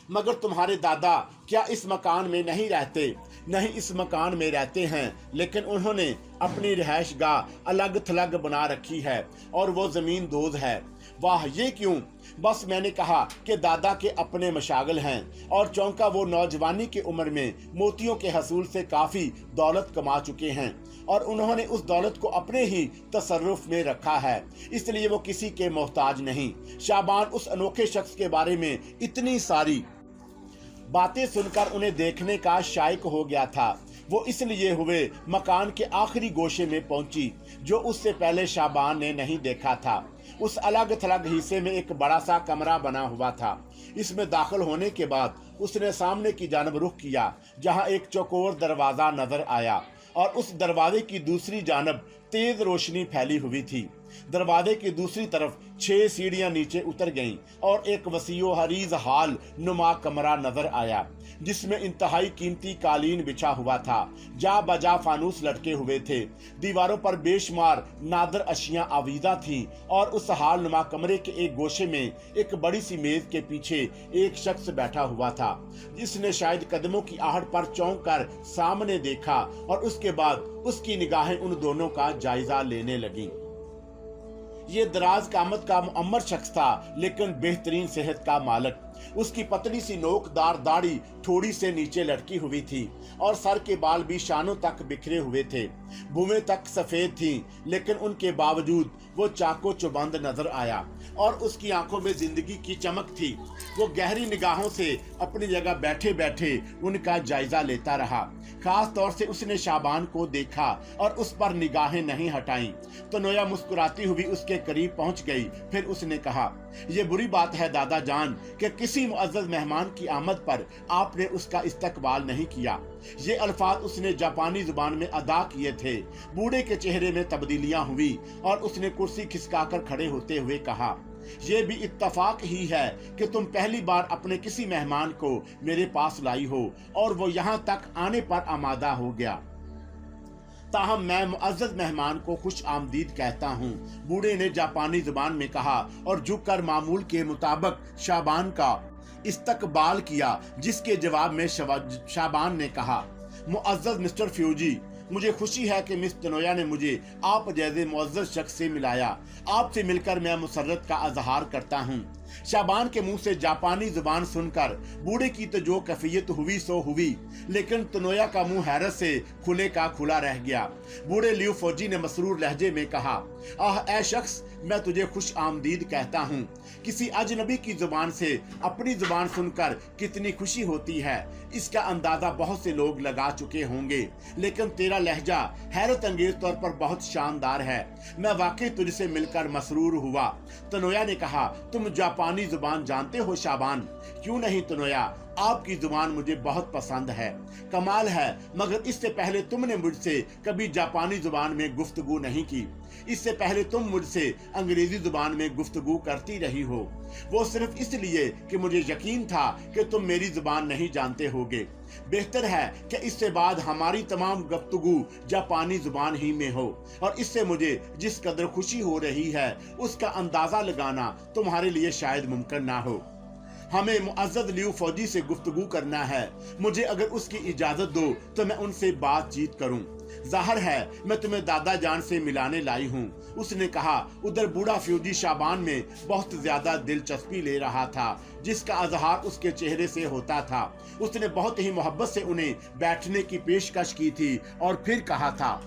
मगर तुम्हारे दादा क्या इस मकान में नहीं रहते? नहीं, इस मकान में रहते हैं, लेकिन उन्होंने अपनी रिहाइश गाह अलग थलग बना रखी है और वो जमीन दोज है। वाह, ये क्यों? बस मैंने कहा कि दादा के अपने मशागल हैं और चौंका वो नौजवानी की उम्र में मोतियों के हसूल से काफी दौलत कमा चुके हैं और उन्होंने उस दौलत को अपने ही तसर्रुफ में रखा है, इसलिए वो किसी के मोहताज नहीं। शाबान उस अनोखे शख्स के बारे में इतनी सारी बातें सुनकर उन्हें देखने का शायक हो गया था। वो इसलिए हुए मकान के आखिरी गोशे में पहुंची जो उससे पहले शाबान ने नहीं देखा था। उस अलग थलग हिस्से में एक बड़ा सा कमरा बना हुआ था। इसमें दाखिल होने के बाद उसने सामने की जानब रुख किया जहां एक चौकोर दरवाजा नजर आया और उस दरवाजे की दूसरी जानब तेज रोशनी फैली हुई थी। दरवाजे की दूसरी तरफ 6 सीढ़ियां नीचे उतर गईं और एक वसीओ हरीज हाल नुमा कमरा नजर आया जिसमें इंतहाई कीमती कालीन बिछा हुआ था। जा बजा फानूस लटके हुए थे। दीवारों पर बेशुमार नादर अशियां आवीदा थीं और उस हाल नुमा कमरे के एक गोशे में एक बड़ी सी मेज के पीछे एक शख्स बैठा हुआ था जिसने शायद कदमों की आहट पर चौंक कर सामने देखा और उसके बाद उसकी निगाहें उन दोनों का जायजा लेने लगीं। ये दराज कामत का मुअम्मर शख्स था, लेकिन बेहतरीन सेहत का मालिक। उसकी पतली सी नोकदार दाढ़ी थोड़ी से नीचे लटकी हुई थी और सर के बाल भी शानों तक बिखरे हुए थे। भूमें तक सफेद थीं, लेकिन उनके बावजूद वो चाको चौबंद नजर आया और उसकी आंखों में जिंदगी की चमक थी। वो गहरी निगाहों से अपनी जगह बैठे बैठे उनका जायजा लेता रहा। खास तौर से उसने शाबान को देखा और उस पर निगाहें नहीं हटाईं। तो नोया मुस्कुराती हुई उसके करीब पहुंच गई। फिर उसने कहा, ये बुरी बात है दादा जान कि किसी मुअज़्ज़ज़ मेहमान की आमद पर आपने उसका इस्तकबाल नहीं किया। ये अल्फाज उसने जापानी जुबान में अदा किए थे। बूढ़े के चेहरे में तब्दीलियां हुई और उसने कुर्सी खिसकाकर खड़े होते हुए कहा, ये भी इत्तफाक ही है कि तुम पहली बार अपने किसी मेहमान को मेरे पास लाई हो और वो यहाँ तक आने पर आमादा हो गया। ताहम मैं मुअज़्ज़ज़ मेहमान को खुश आमदीद कहता हूँ, बूढ़े ने जापानी जुबान में कहा और झुककर मामूल के मुताबिक शाबान का इस्तकबाल किया, जिसके जवाब में शाबान ने कहा, मुअज़्ज़ज़ मिस्टर फ्यूजी, मुझे खुशी है कि मिस तनोया ने मुझे आप जैसे मुअज़्ज़ज़ शख्स से मिलाया। आपसे मिलकर मैं मुसर्रत का इज़हार करता हूँ। शाबान के मुंह से जापानी जुबान सुनकर बूढ़े की तो जो कैफियत हुई सो हुई, लेकिन तनोया का मुंह हैरत से खुले का खुला रह गया। बूढ़े लियू फौजी ने मसरूर लहजे में कहा, आह ऐ शख्स, मैं तुझे खुश आमदीद कहता हूँ। किसी अजनबी की जुबान से अपनी जुबान सुनकर कितनी खुशी होती है, इसका अंदाजा बहुत से लोग लगा चुके होंगे, लेकिन तेरा लहजा हैरत अंगेज तौर पर बहुत शानदार है। मैं वाकई तुझसे मिलकर मसरूर हुआ। तनोया ने कहा, तुम जापानी जुबान जानते हो शाबान? क्यों नहीं तनोया, आपकी जुबान मुझे बहुत पसंद है। कमाल है, मगर इससे पहले तुमने मुझसे कभी जापानी जुबान में गुफ्तगू नहीं की। इससे पहले तुम मुझसे अंग्रेजी जुबान में गुफ्तगू करती रही हो, वो सिर्फ इसलिए कि मुझे यकीन था कि तुम मेरी जुबान नहीं जानते होगे। बेहतर है कि इससे बाद हमारी तमाम गुफ्तगू जापानी जुबान ही में हो, और इससे मुझे जिस कदर खुशी हो रही है उसका अंदाजा लगाना तुम्हारे लिए शायद मुमकिन ना हो। हमें मुअज़्ज़ज़ लियू फौजी से गुफ्तगू करना है। मुझे अगर उसकी इजाजत दो तो मैं उनसे बातचीत करूं। जाहिर है मैं तुम्हें दादा जान से मिलाने लाई हूँ, उसने कहा। उधर बूढ़ा फ्यूजी शाबान में बहुत ज्यादा दिलचस्पी ले रहा था, जिसका इज़हार उसके चेहरे से होता था। उसने बहुत ही मोहब्बत से उन्हें बैठने की पेशकश की थी और फिर कहा था,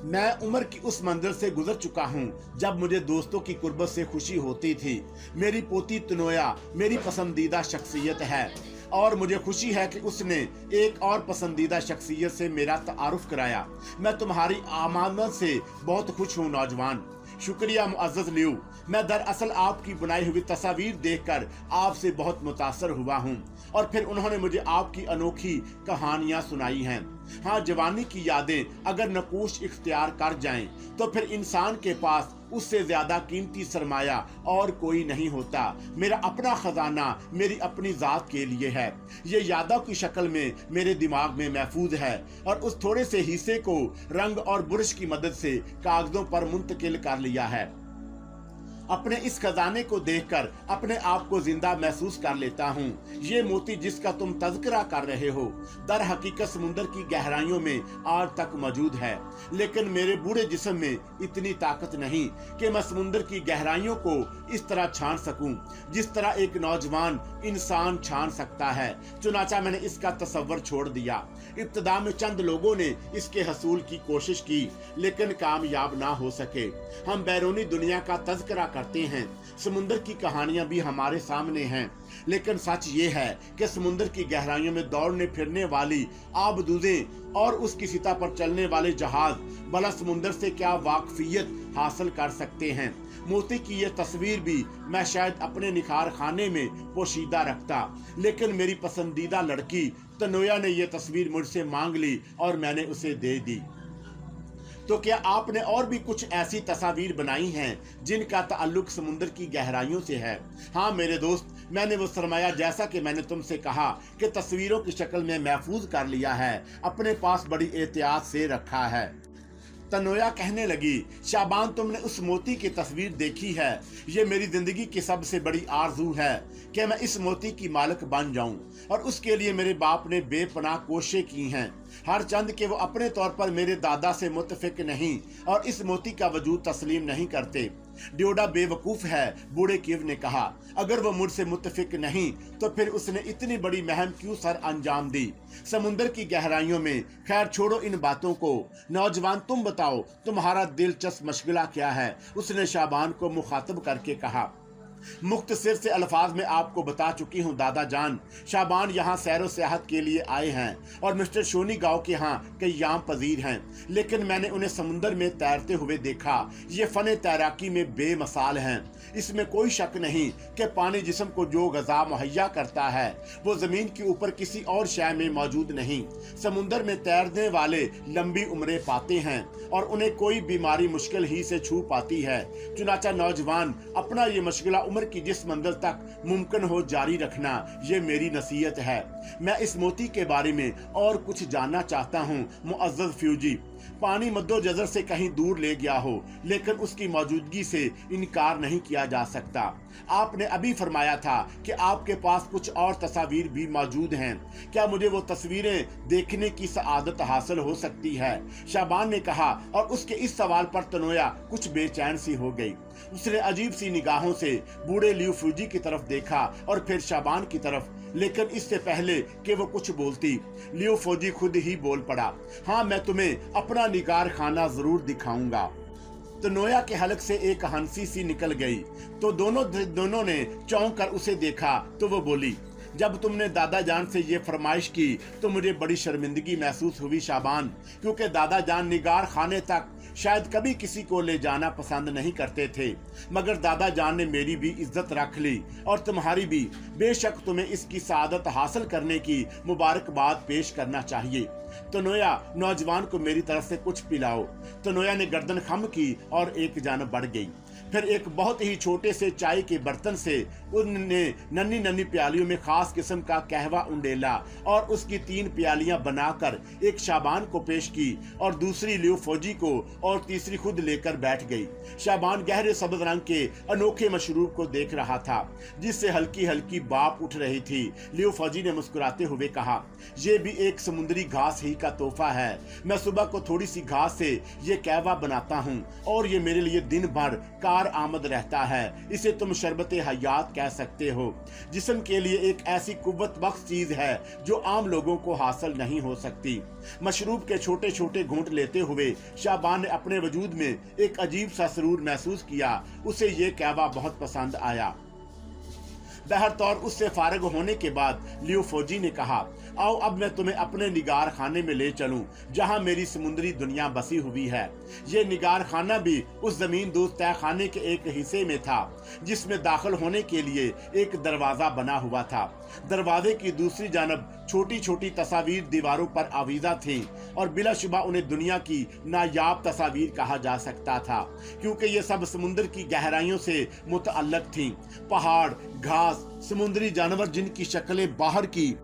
मैं उम्र की उस मंजिल से गुजर चुका हूँ जब मुझे दोस्तों की कुर्बत से खुशी होती थी। मेरी पोती तनोया मेरी पसंदीदा शख्सियत है और मुझे खुशी है कि उसने एक और पसंदीदा शख्सियत से मेरा तारुफ कराया। मैं तुम्हारी आमद से बहुत खुश हूँ नौजवान। शुक्रिया मुअज़्ज़ज़ लियू, मैं दरअसल आपकी बनाई हुई तस्वीर देखकर आपसे बहुत मुतासर हुआ हूँ। और फिर उन्होंने मुझे आपकी अनोखी कहानियां सुनाई हैं। हाँ, जवानी की यादें अगर नकूश इख्तियार कर जाएं तो फिर इंसान के पास उससे ज्यादा कीमती सरमाया और कोई नहीं होता। मेरा अपना खजाना मेरी अपनी जात के लिए है। ये यादों की शक्ल में मेरे दिमाग में महफूज है और उस थोड़े से हिस्से को रंग और बुरश की मदद से कागजों पर मुंतकिल कर लिया है। अपने इस खजाने को देखकर अपने आप को जिंदा महसूस कर लेता हूँ। ये मोती जिसका तुम तज़किरा कर रहे हो दर हकीकत समुद्र की गहराइयों में आज तक मौजूद है, लेकिन मेरे बूढ़े जिस्म में इतनी ताकत नहीं कि मैं समुद्र की गहराइयों को इस तरह छान सकूं जिस तरह एक नौजवान इंसान छान सकता है। चुनाचा मैंने इसका तसव्वुर छोड़ दिया। इब्तिदा में चंद लोगों ने इसके हसूल की कोशिश की, लेकिन कामयाब ना हो सके। हम बैरूनी दुनिया का तज़किरा करते हैं, समुद्र की कहानियां भी हमारे सामने हैं, लेकिन सच ये है कि समुद्र की गहराइयों में दौड़ने फिरने वाली आबदूजें और उसकी सतह पर चलने वाले जहाज भला समुद्र से क्या वाकफियत हासिल कर सकते हैं। मोती की ये तस्वीर भी मैं शायद अपने निखार खाने में पोशीदा रखता, लेकिन मेरी पसंदीदा लड़की तनोया ने ये तस्वीर मुझसे मांग ली और मैंने उसे दे दी। तो क्या आपने और भी कुछ ऐसी तस्वीर बनाई हैं जिनका ताल्लुक समुद्र की गहराइयों से है? हाँ मेरे दोस्त, मैंने वो सरमाया जैसा कि मैंने तुमसे कहा कि तस्वीरों की शक्ल में महफूज कर लिया है, अपने पास बड़ी एहतियात से रखा है। तनोया कहने लगी, शाबान तुमने उस मोती की तस्वीर देखी है। ये मेरी जिंदगी की सबसे बड़ी आरजू है कि मैं इस मोती की मालिक बन जाऊं, और उसके लिए मेरे बाप ने बेपनाह कोशिशें की हैं। हर चंद के वो अपने तौर पर मेरे दादा से मुतफिक नहीं और इस मोती का वजूद तस्लीम नहीं करते। ड्योडा बेवकूफ है, बूढ़े कीव ने कहा। अगर वो मुझसे मुत्तफिक नहीं तो फिर उसने इतनी बड़ी महम क्यों सर अंजाम दी समुंदर की गहराइयों में। खैर छोड़ो इन बातों को, नौजवान तुम बताओ तुम्हारा दिलचस्प मशगला क्या है, उसने शाबान को मुखातब करके कहा। मुख्तसर से अल्फाज में आपको बता चुकी हूँ दादा जान, शाबान यहाँ सैरो सियाहत के लिए आए हैं और मिस्टर शोनी गांव के यहाँ क़याम पजीर हैं, लेकिन मैंने उन्हें समुंदर में तैरते हुए देखा। ये फन तैराकी में बेमिसाल हैं। इसमें कोई शक नहीं कि पानी जिस्म को जो ग़ज़ा मुहैया करता है वो ज़मीन के ऊपर किसी और शय में मौजूद नहीं। समुंदर में तैरने वाले लंबी उम्रें पाते हैं और उन्हें कोई बीमारी मुश्किल ही से छू पाती है। चुनाचा नौजवान, अपना ये मशगला उम्र की जिस मंजिल तक मुमकिन हो जारी रखना, ये मेरी नसीहत है। मैं इस मोती के बारे में और कुछ जानना चाहता हूँ मुअज़्ज़ज़ फ्यूजी। पानी मद्दो जज़र से कहीं दूर ले गया हो, लेकिन उसकी मौजूदगी से इनकार नहीं किया जा सकता। आपने अभी फरमाया था कि आपके पास कुछ और तस्वीर भी मौजूद हैं। क्या मुझे वो तस्वीरें देखने की सआदत हासिल हो सकती है? शाबान ने कहा, और उसके इस सवाल पर तनोया कुछ बेचैन सी हो गई। उसने अजीब सी निगाहों से बूढ़े लियू फ्यूजी की तरफ देखा और फिर शाबान की तरफ, लेकिन इससे पहले कि वो कुछ बोलती लियू फ्यूजी खुद ही बोल पड़ा। हाँ, मैं तुम्हें अपना निगार खाना जरूर दिखाऊंगा। तो नोया के हलक से एक हंसी सी निकल गई तो दोनों ने चौंक कर उसे देखा तो वो बोली, जब तुमने दादा जान से ये फरमाइश की तो मुझे बड़ी शर्मिंदगी महसूस हुई शाबान, क्योंकि दादा जान निगार खाने तक शायद कभी किसी को ले जाना पसंद नहीं करते थे, मगर दादा जान ने मेरी भी इज्जत रख ली और तुम्हारी भी। बेशक तुम्हें इसकी सआदत हासिल करने की मुबारकबाद पेश करना चाहिए। तो नोया, नौजवान को मेरी तरफ से कुछ पिलाओ। तो नोया ने गर्दन खम की और एक जानब बढ़ गई। फिर एक बहुत ही छोटे से चाय के बर्तन से उनने नन्ही नन्ही प्यालियों में खास किस्म का कहवा उंडेला और उसकी 3 प्यालियां बनाकर एक शाबान को पेश की और दूसरी लियू फौजी को और तीसरी खुद लेकर बैठ गई। शाबान गहरे सब्ज रंग के अनोखे मशरूब को देख रहा था जिससे हल्की हल्की बाप उठ रही थी। लियू फौजी ने मुस्कुराते हुए कहा, ये भी एक समुद्री घास ही का तोहफा है। मैं सुबह को थोड़ी सी घास से ये कहवा बनाता हूँ और ये मेरे लिए दिन भर कार आमद रहता है। इसे तुम शरबते हयात कह सकते हो। जिस्म के लिए एक ऐसी कुव्वत बख्श चीज है जो आम लोगों को हासिल नहीं हो सकती। मशरूब के छोटे छोटे घूंट लेते हुए शाबान ने अपने वजूद में एक अजीब सा सुरूर महसूस किया। उसे ये कहवा बहुत पसंद आया। बहरतौर उससे फारिग होने के बाद लियू फौजी ने कहा, आओ अब मैं तुम्हें अपने निगार खाने में ले चलूं जहां मेरी समुद्री दुनिया बसी हुई है। ये निगार खाना भी उस जमीन दोस्त तय खाने के एक हिस्से में था जिसमें दाखिल होने के लिए एक दरवाजा बना हुआ था। दरवाजे की दूसरी जानब छोटी छोटी तस्वीर दीवारों पर आवीजा थीं और बिलाशुबा उन्हें दुनिया की नायाब तस्वीर कहा जा सकता था, क्योंकि ये सब समुद्र की गहराइयों से मुतअल्लिक थीं। पहाड़, घास, समुद्री जानवर जिनकी शक्लें बाहर की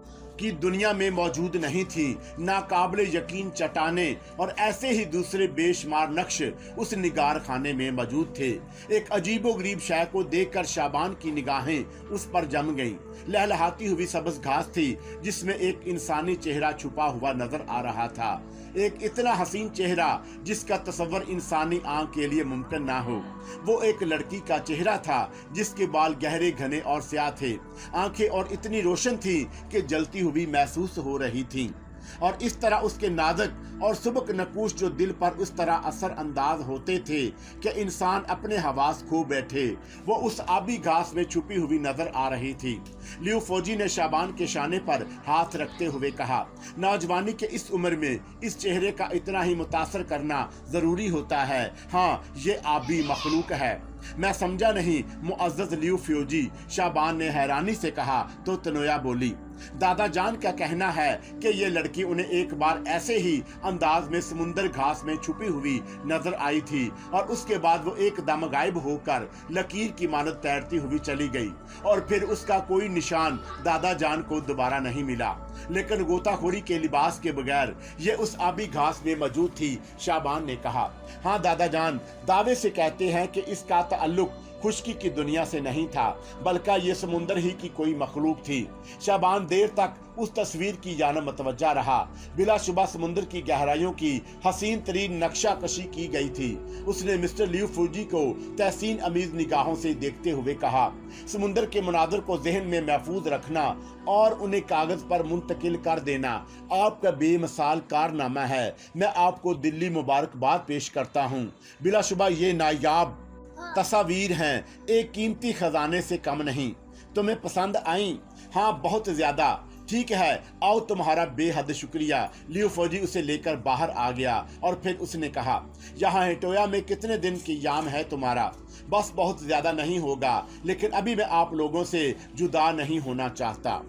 दुनिया में मौजूद नहीं थी, नाकाबिले यकीन चट्टाने और ऐसे ही दूसरे बेशुमार नक्श उस निगार खाने में मौजूद थे। एक अजीबोगरीब शय को देखकर शाबान की निगाहें उस पर जम गईं। लहलहाती हुई सब्ज घास थी जिसमें एक इंसानी चेहरा छुपा हुआ नजर आ रहा था। एक इतना हसीन चेहरा जिसका तस्वर इंसानी आंख के लिए मुमकिन ना हो। वो एक लड़की का चेहरा था जिसके बाल गहरे, घने और स्याह थे। आंखें और इतनी रोशन थी कि जलती हुई महसूस हो रही थीं और इस तरह उसके नाजुक और सुबक नकूश जो दिल पर उस तरह असर अंदाज होते थे कि इंसान अपने हवास खो बैठे, वो उस आबी घास में छुपी हुई नजर आ रही थी। लियू फौजी ने शाबान के शाने पर हाथ रखते हुए कहा, नौजवानी के इस उम्र में इस चेहरे का इतना ही मुतासर करना जरूरी होता है। हाँ, ये आबी मखलूक है। मैं समझा नहीं मुअज़्ज़ज़ लियू फ्यूजी, शाबान ने हैरानी से कहा। तो तनोया बोली, दादा जान का कहना है कि ये लड़की उन्हें एक बार ऐसे ही अंदाज में समुंदर घास में छुपी हुई नजर आई थी और उसके बाद वो एकदम गायब होकर लकीर की मानद तैरती हुई चली गई और फिर उसका कोई निशान दादा जान को दोबारा नहीं मिला। लेकिन गोताखोरी के लिबास के बगैर ये उस आबी घास में मौजूद थी। शाबान ने कहा, हाँ दादा जान दावे से कहते हैं कि इसका ताल्लुक खुशकी की दुनिया से नहीं था, बल्कि ये समुंदर ही की कोई मखलूक थी। शाबान देर तक उस तस्वीर की जानब मतवज्जा रहा। बिलाशुबा समुंदर की गहराइयों की हसीन तरीन नक्शा कशी की गई थी। उसने मिस्टर लियू फूजी को तहसीन अमीज निगाहों से देखते हुए कहा, समुंदर के मनाजर को जहन में महफूज रखना और उन्हें कागज पर मुंतकिल कर देना आपका बेमिसाल कारनामा है। मैं आपको दिल्ली मुबारकबाद पेश करता हूँ। बिलाशुबा ये नायाब तस्वीर हैं, एक कीमती खजाने से कम नहीं। तुम्हें पसंद आई? हाँ, बहुत ज्यादा। ठीक है, आओ, तुम्हारा बेहद शुक्रिया। लियो फौजी उसे लेकर बाहर आ गया और फिर उसने कहा, यहाँ हेटोया में कितने दिन की याम है तुम्हारा? बस बहुत ज्यादा नहीं होगा, लेकिन अभी मैं आप लोगों से जुदा नहीं होना चाहता।